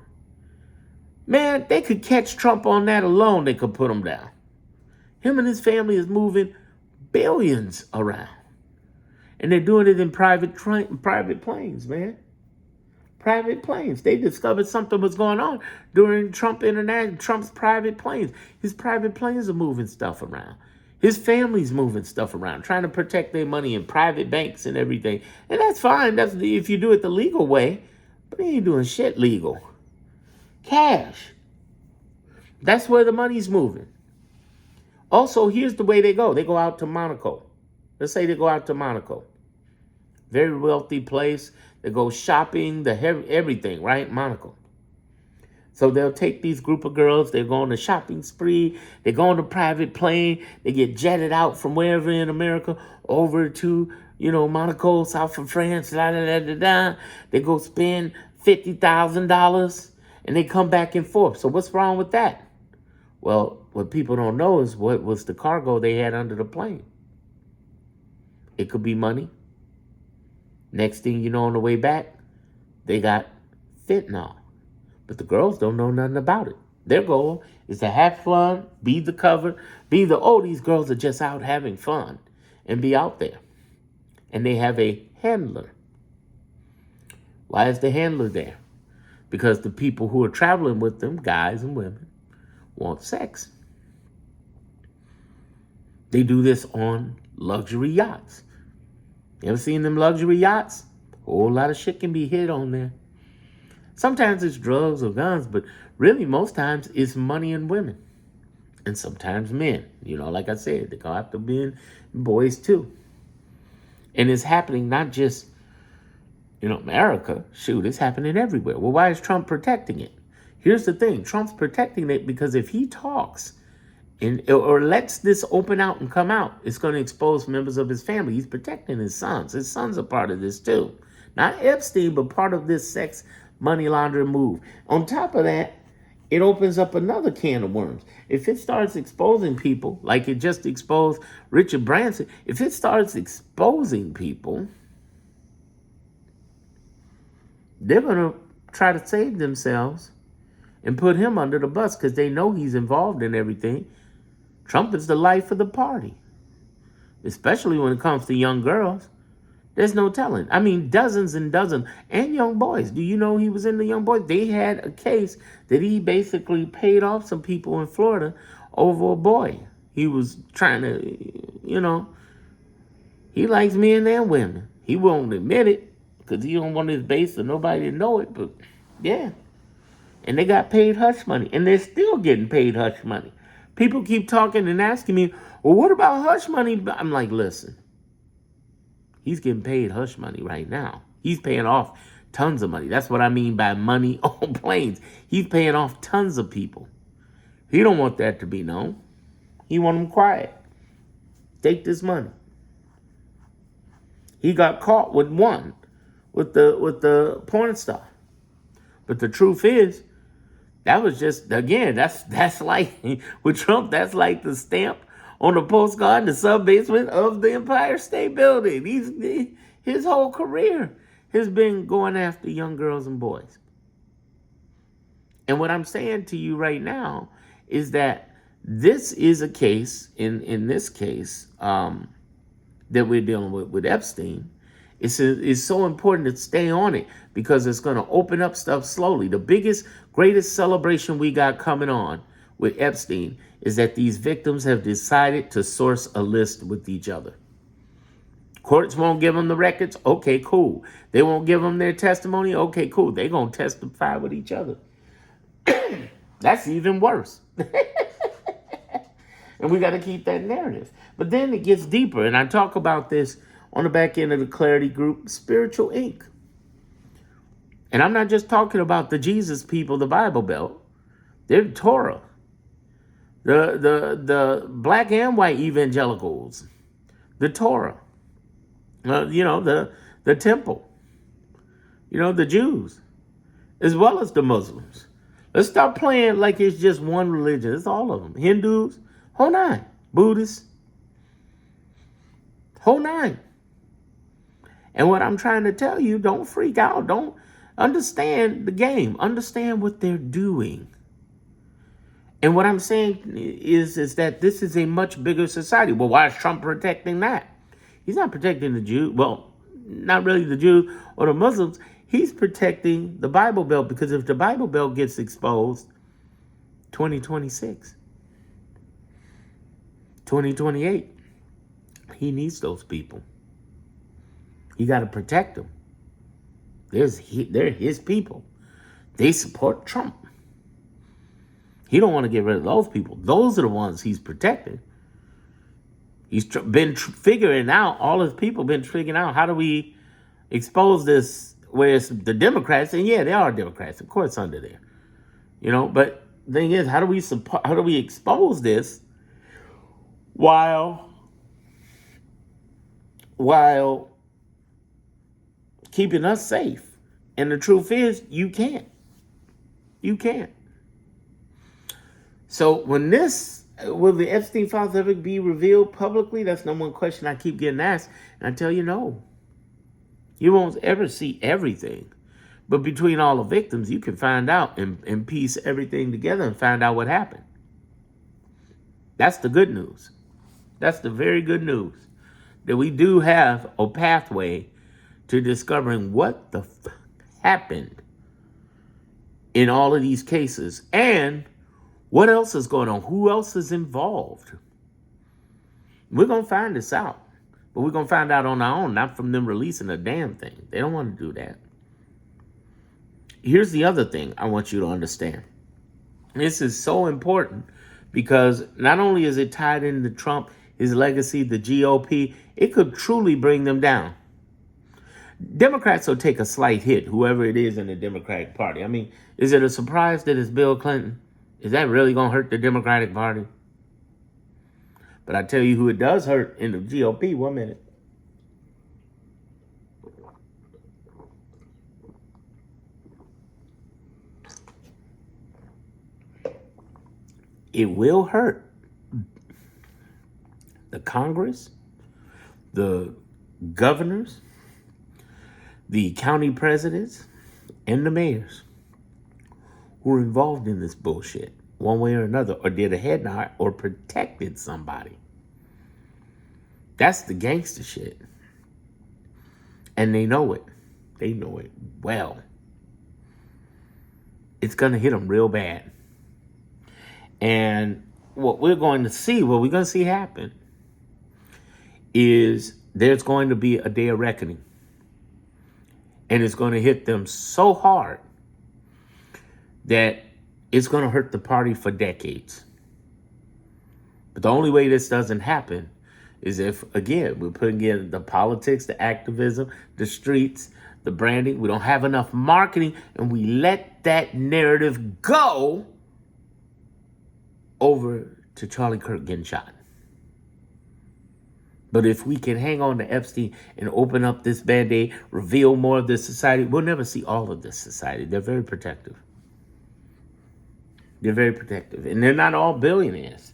Man, they could catch Trump on that alone. They could put him down. Him and his family is moving billions around. And they're doing it in private planes, man. Private planes. They discovered something was going on during Trump's private planes. His private planes are moving stuff around. His family's moving stuff around, trying to protect their money in private banks and everything. And that's fine. That's if you do it the legal way. But they ain't doing shit legal. Cash. That's where the money's moving. Also, here's the way they go. They go out to Monaco. Let's say they go out to Monaco. Very wealthy place. They go shopping, everything, right? Monaco. So they'll take these group of girls. They go on a shopping spree. They go on a private plane. They get jetted out from wherever in America over to, Monaco, south of France. They go spend $50,000 and they come back and forth. So what's wrong with that? Well, what people don't know is what was the cargo they had under the plane. It could be money. Next thing you know, on the way back, they got fentanyl. But the girls don't know nothing about it. Their goal is to have fun, be the cover, these girls are just out having fun and be out there. And they have a handler. Why is the handler there? Because the people who are traveling with them, guys and women, want sex. They do this on luxury yachts. You ever seen them luxury yachts? A whole lot of shit can be hid on there. Sometimes it's drugs or guns, but really most times it's money and women. And sometimes men. Like I said, they go after men and boys too. And it's happening not just, America. Shoot, it's happening everywhere. Well, why is Trump protecting it? Here's the thing. Trump's protecting it because if he talks or lets this open out and come out, it's going to expose members of his family. He's protecting his sons. His sons are part of this too. Not Epstein, but part of this sex money laundering move. On top of that, it opens up another can of worms. If it starts exposing people, like it just exposed Richard Branson, if it starts exposing people, they're going to try to save themselves and put him under the bus because they know he's involved in everything. Trump is the life of the party, especially when it comes to young girls. There's no telling. I mean, dozens and dozens, and young boys. Do you know he was in the young boys? They had a case that he basically paid off some people in Florida over a boy. He was trying to, he likes men and women. He won't admit it because he don't want his base or nobody to know it, but yeah. And they got paid hush money, and they're still getting paid hush money. People keep talking and asking me, well, what about hush money? I'm like, listen, he's getting paid hush money right now. He's paying off tons of money. That's what I mean by money on planes. He's paying off tons of people. He don't want that to be known. He want them quiet. Take this money. He got caught with the porn star. But the truth is, that was just, again, that's like, with Trump, that's like the stamp on the postcard in the sub-basement of the Empire State Building. His whole career has been going after young girls and boys. And what I'm saying to you right now is that this is a case, in this case, that we're dealing with Epstein. It's so important to stay on it because it's going to open up stuff slowly. The biggest, greatest celebration we got coming on with Epstein is that these victims have decided to source a list with each other. Courts won't give them the records. Okay, cool. They won't give them their testimony. Okay, cool. They're going to testify with each other. That's even worse. And we got to keep that narrative. But then it gets deeper. And I talk about this on the back end of the Clarity Group, Spiritual Inc. And I'm not just talking about the Jesus people, the Bible Belt. They're Torah. The black and white evangelicals. The Torah. The temple. The Jews. As well as the Muslims. Let's stop playing like it's just one religion. It's all of them. Hindus, whole nine. Buddhists, whole nine. And what I'm trying to tell you, don't freak out. Don't understand the game. Understand what they're doing. And what I'm saying is that this is a much bigger society. Well, why is Trump protecting that? He's not protecting the Jews. Well, not really the Jews or the Muslims. He's protecting the Bible Belt, because if the Bible Belt gets exposed, 2026, 2028, he needs those people. You got to protect them. They're his people. They support Trump. He don't want to get rid of those people. Those are the ones he's protecting. He's been figuring out, all his people been figuring out, how do we expose this, where it's the Democrats, and yeah, they are Democrats, of course, under there. But the thing is, how do we expose this while keeping us safe? And the truth is, you can't. You can't. So will the Epstein files ever be revealed publicly? That's number one question I keep getting asked. And I tell you, no. You won't ever see everything. But between all the victims, you can find out and piece everything together and find out what happened. That's the good news. That's the very good news. That we do have a pathway to discovering what the fuck happened in all of these cases. And what else is going on? Who else is involved? We're going to find this out. But we're going to find out on our own, not from them releasing a damn thing. They don't want to do that. Here's the other thing I want you to understand. This is so important because not only is it tied into Trump, his legacy, the GOP, it could truly bring them down. Democrats will take a slight hit, whoever it is in the Democratic Party. I mean, is it a surprise that it's Bill Clinton? Is that really going to hurt the Democratic Party? But I tell you who it does hurt in the GOP. 1 minute. It will hurt the Congress, the governors, the county presidents, and the mayors who are involved in this bullshit one way or another, or did a head nod or protected somebody. That's the gangster shit. And they know it. They know it well. It's going to hit them real bad. And what we're going to see happen is there's going to be a day of reckoning. And it's going to hit them so hard that it's going to hurt the party for decades. But the only way this doesn't happen is if, again, we're putting in the politics, the activism, the streets, the branding. We don't have enough marketing, and we let that narrative go over to Charlie Kirk getting shot. But if we can hang on to Epstein and open up this Band-Aid, reveal more of this society, we'll never see all of this society. They're very protective. They're very protective. And they're not all billionaires.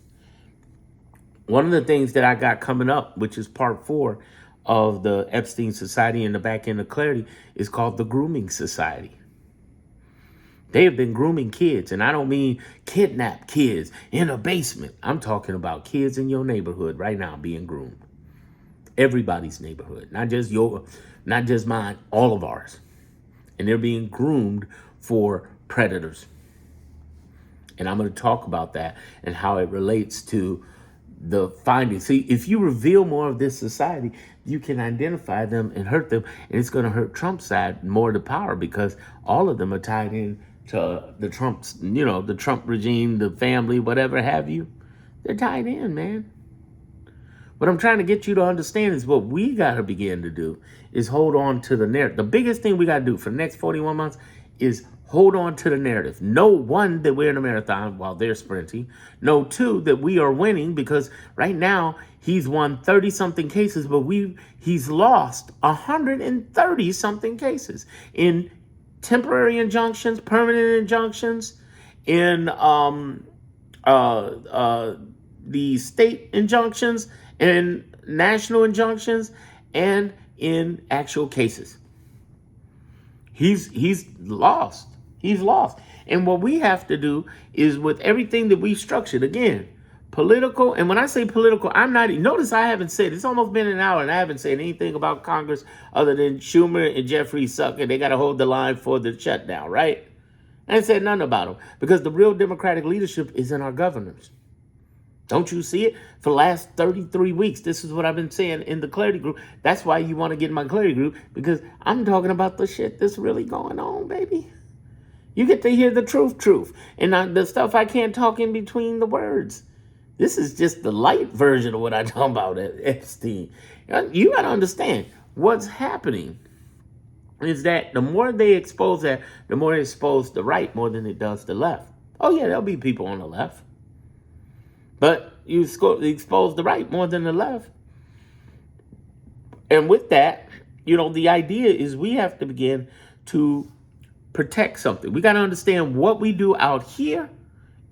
One of the things that I got coming up, which is part 4 of the Epstein Society in the back end of Clarity, is called the Grooming Society. They have been grooming kids, and I don't mean kidnap kids in a basement. I'm talking about kids in your neighborhood right now being groomed. Everybody's neighborhood, not just mine, all of ours. And they're being groomed for predators. And I'm going to talk about that and how it relates to the findings. See, if you reveal more of this society, you can identify them and hurt them. And it's going to hurt Trump's side more to power because all of them are tied in to the Trump's, the Trump regime, the family, whatever have you. They're tied in, man. What I'm trying to get you to understand is what we got to begin to do is hold on to the narrative. The biggest thing we got to do for the next 41 months is hold on to the narrative. Know, one, that we're in a marathon while they're sprinting. Know, two, that we are winning because right now he's won 30-something cases, but he's lost 130-something cases in temporary injunctions, permanent injunctions, in the state injunctions, and national injunctions, and in actual cases. He's lost. He's lost. And what we have to do is, with everything that we structured, again, political, and when I say political, notice I haven't said, it's almost been an hour and I haven't said anything about Congress other than Schumer and Jeffrey suck and they got to hold the line for the shutdown, right? I ain't said nothing about them because the real Democratic leadership is in our governors. Don't you see it? For the last 33 weeks, this is what I've been saying in the Clarity Group. That's why you want to get in my Clarity Group, because I'm talking about the shit that's really going on, baby. You get to hear the truth. And the stuff I can't talk in between the words. This is just the light version of what I talk about at Epstein. You got to understand what's happening is that the more they expose that, the more they expose the right more than it does the left. Oh, yeah, there'll be people on the left. But you expose the right more than the left. And with that, the idea is we have to begin to protect something. We got to understand what we do out here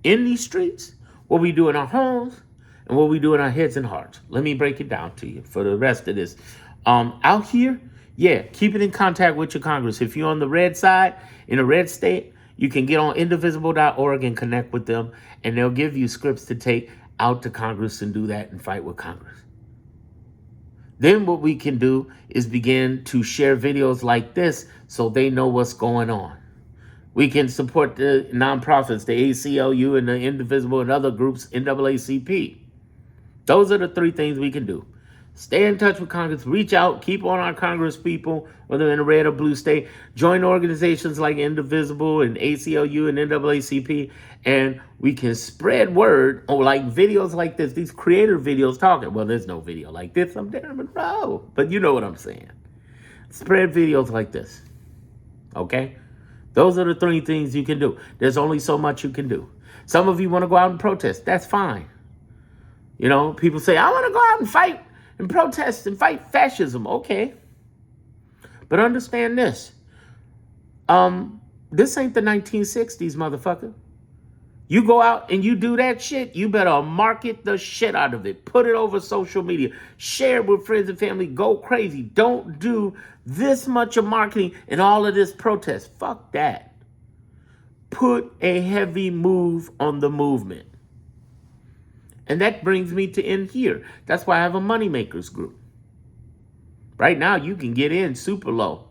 in these streets, what we do in our homes, and what we do in our heads and hearts. Let me break it down to you for the rest of this. Out here, keep it in contact with your Congress. If you're on the red side, in a red state, you can get on indivisible.org and connect with them, and they'll give you scripts to take out to Congress and do that and fight with Congress. Then what we can do is begin to share videos like this so they know what's going on. We can support the nonprofits, the ACLU and the Indivisible and other groups, NAACP. Those are the three things we can do. Stay in touch with Congress, reach out, keep on our Congress people, whether in a red or blue state. Join organizations like Indivisible and ACLU and NAACP, and we can spread word on like videos like this, these creator videos talking. Well, there's no video like this. I'm Darren Monroe, but you know what I'm saying. Spread videos like this, okay? Those are the three things you can do. There's only so much you can do. Some of you want to go out and protest. That's fine. People say, I want to go out and fight and protest and fight fascism. Okay. But understand this. This ain't the 1960s, motherfucker. You go out and you do that shit, you better market the shit out of it. Put it over social media. Share it with friends and family. Go crazy. Don't do this much of marketing and all of this protest. Fuck that. Put a heavy move on the movement. And that brings me to end here. That's why I have a Moneymakers group. Right now, you can get in super low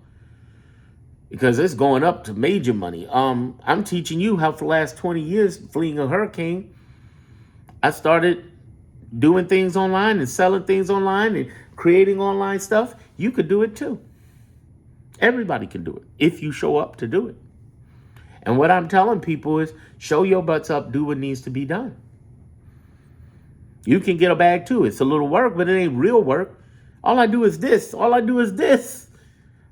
because it's going up to major money. I'm teaching you how for the last 20 years, fleeing a hurricane, I started doing things online and selling things online and creating online stuff. You could do it too. Everybody can do it if you show up to do it. And what I'm telling people is show your butts up, do what needs to be done. You can get a bag too. It's a little work, but it ain't real work. All I do is this. All I do is this.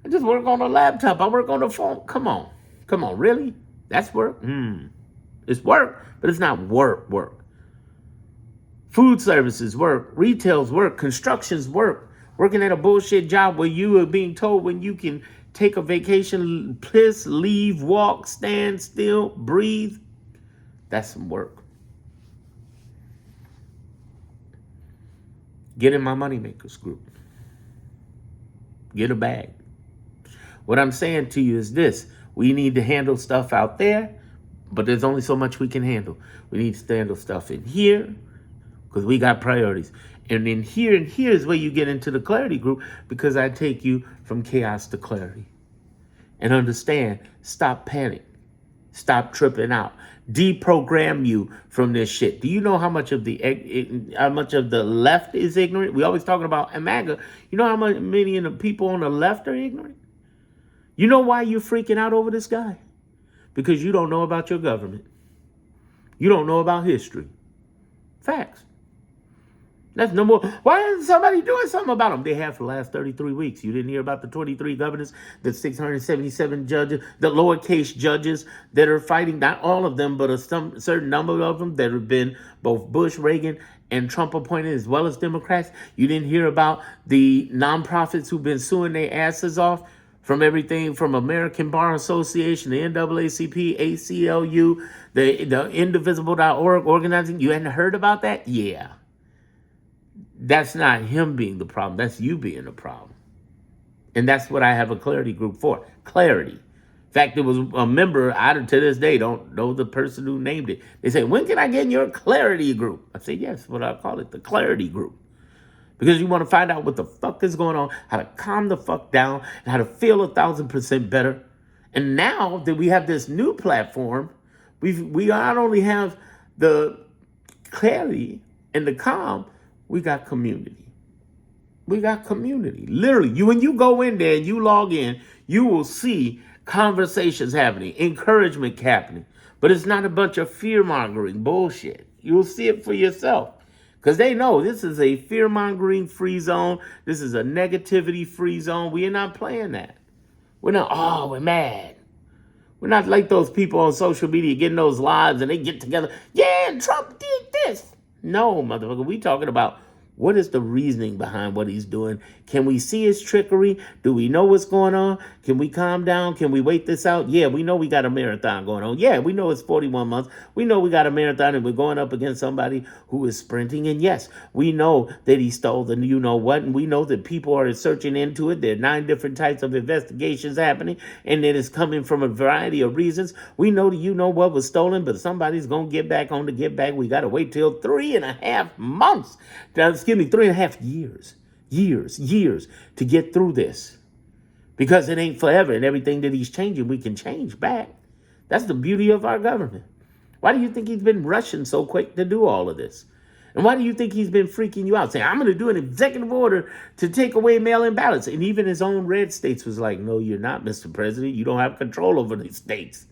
I just work on a laptop. I work on the phone. Come on, really? That's work? It's work, but it's not work. Food services work. Retail's work. Construction's work. Working at a bullshit job where you are being told when you can take a vacation, piss, leave, walk, stand still, breathe. That's some work. Get in my Moneymakers group. Get a bag. What I'm saying to you is this. We need to handle stuff out there, but there's only so much we can handle. We need to handle stuff in here because we got priorities. And in here and here is where you get into the clarity group, because I take you from chaos to clarity. And understand, stop panic. Stop tripping out. Deprogram you from this shit. Do you know how much of the left is ignorant? We always talking about MAGA. You know how many of the people on the left are ignorant? You know why you're freaking out over this guy? Because you don't know about your government. You don't know about history. Facts. That's no more. Why isn't somebody doing something about them? They have for the last 33 weeks. You didn't hear about the 23 governors, the 677 judges, the lowercase judges that are fighting, not all of them, but a certain number of them that have been both Bush, Reagan, and Trump appointed, as well as Democrats. You didn't hear about the nonprofits who've been suing their asses off from everything from American Bar Association, the NAACP, ACLU, the Indivisible.org organizing. You hadn't heard about that? Yeah. That's not him being the problem. That's you being the problem. And that's what I have a clarity group for. Clarity. In fact, there was a member, I to this day don't know the person who named it. They say, when can I get in your clarity group? I say, yes, what I call it, the clarity group. Because you want to find out what the fuck is going on, how to calm the fuck down, and how to feel 1,000% better. And now that we have this new platform, we not only have the clarity and the calm, we got community. We got community. Literally, when you go in there and you log in, you will see conversations happening, encouragement happening. But it's not a bunch of fear-mongering bullshit. You'll see it for yourself. Because they know this is a fear-mongering free zone. This is a negativity free zone. We are not playing that. We're not, we're mad. We're not like those people on social media getting those lives and they get together. Yeah, Trump did this. No, motherfucker, we talking about what is the reasoning behind what he's doing. Can we see his trickery? Do we know what's going on? Can we calm down? Can we wait this out? Yeah, we know we got a marathon going on. Yeah, we know it's 41 months. We know we got a marathon and we're going up against somebody who is sprinting. And yes, we know that he stole the you know what. And we know that people are searching into it. There are 9 different types of investigations happening. And it is coming from a variety of reasons. We know that you know what was stolen, but somebody's going to get back on the get back. We got to wait till 3.5 months. 3.5 years to get through this, because it ain't forever, and everything that he's changing, we can change back. That's the beauty of our government. Why do you think he's been rushing so quick to do all of this? And why do you think he's been freaking you out, saying, I'm going to do an executive order to take away mail-in ballots? And even his own red states was like, no, you're not, Mr. President. You don't have control over these states.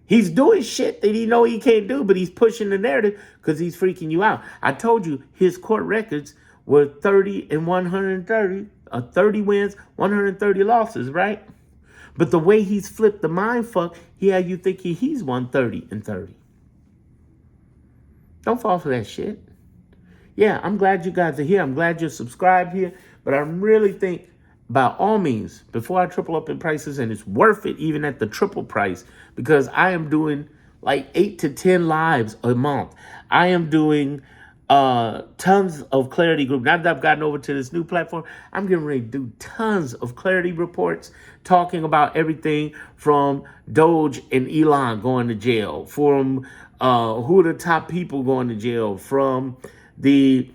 He's doing shit that he know he can't do, but he's pushing the narrative because he's freaking you out. I told you his court records were 30 and 130, 30 wins, 130 losses, right? But the way he's flipped the mind fuck, he had you thinking he's 130 and 30. Don't fall for that shit. Yeah, I'm glad you guys are here. I'm glad you're subscribed here. But I really think, by all means, before I triple up in prices, and it's worth it even at the triple price, because I am doing like 8 to 10 lives a month. I am doing tons of clarity group. Now that I've gotten over to this new platform, I'm getting ready to do tons of clarity reports talking about everything from Doge and Elon going to jail, from who are the top people going to jail, from the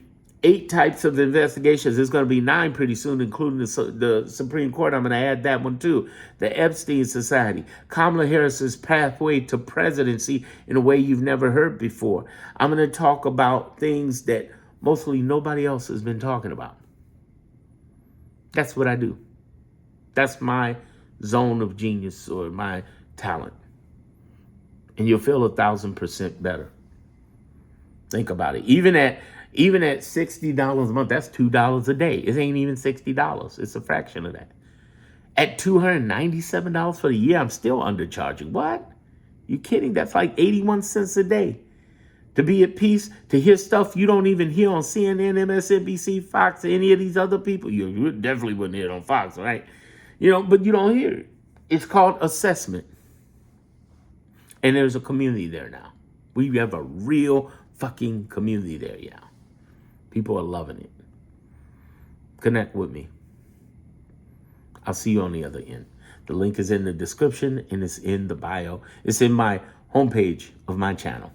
8 types of investigations. There's going to be 9 pretty soon, including the Supreme Court. I'm going to add that one too. The Epstein Society. Kamala Harris's pathway to presidency in a way you've never heard before. I'm going to talk about things that mostly nobody else has been talking about. That's what I do. That's my zone of genius, or my talent. And you'll feel 1,000% better. Think about it. Even at $60 a month, that's $2 a day. It ain't even $60. It's a fraction of that. At $297 for the year, I'm still undercharging. What? You kidding? That's like 81 cents a day. To be at peace, to hear stuff you don't even hear on CNN, MSNBC, Fox, any of these other people. You definitely wouldn't hear it on Fox, right? But you don't hear it. It's called assessment. And there's a community there now. We have a real fucking community there, yeah. People are loving it. Connect with me. I'll see you on the other end. The link is in the description and it's in the bio. It's in my homepage of my channel.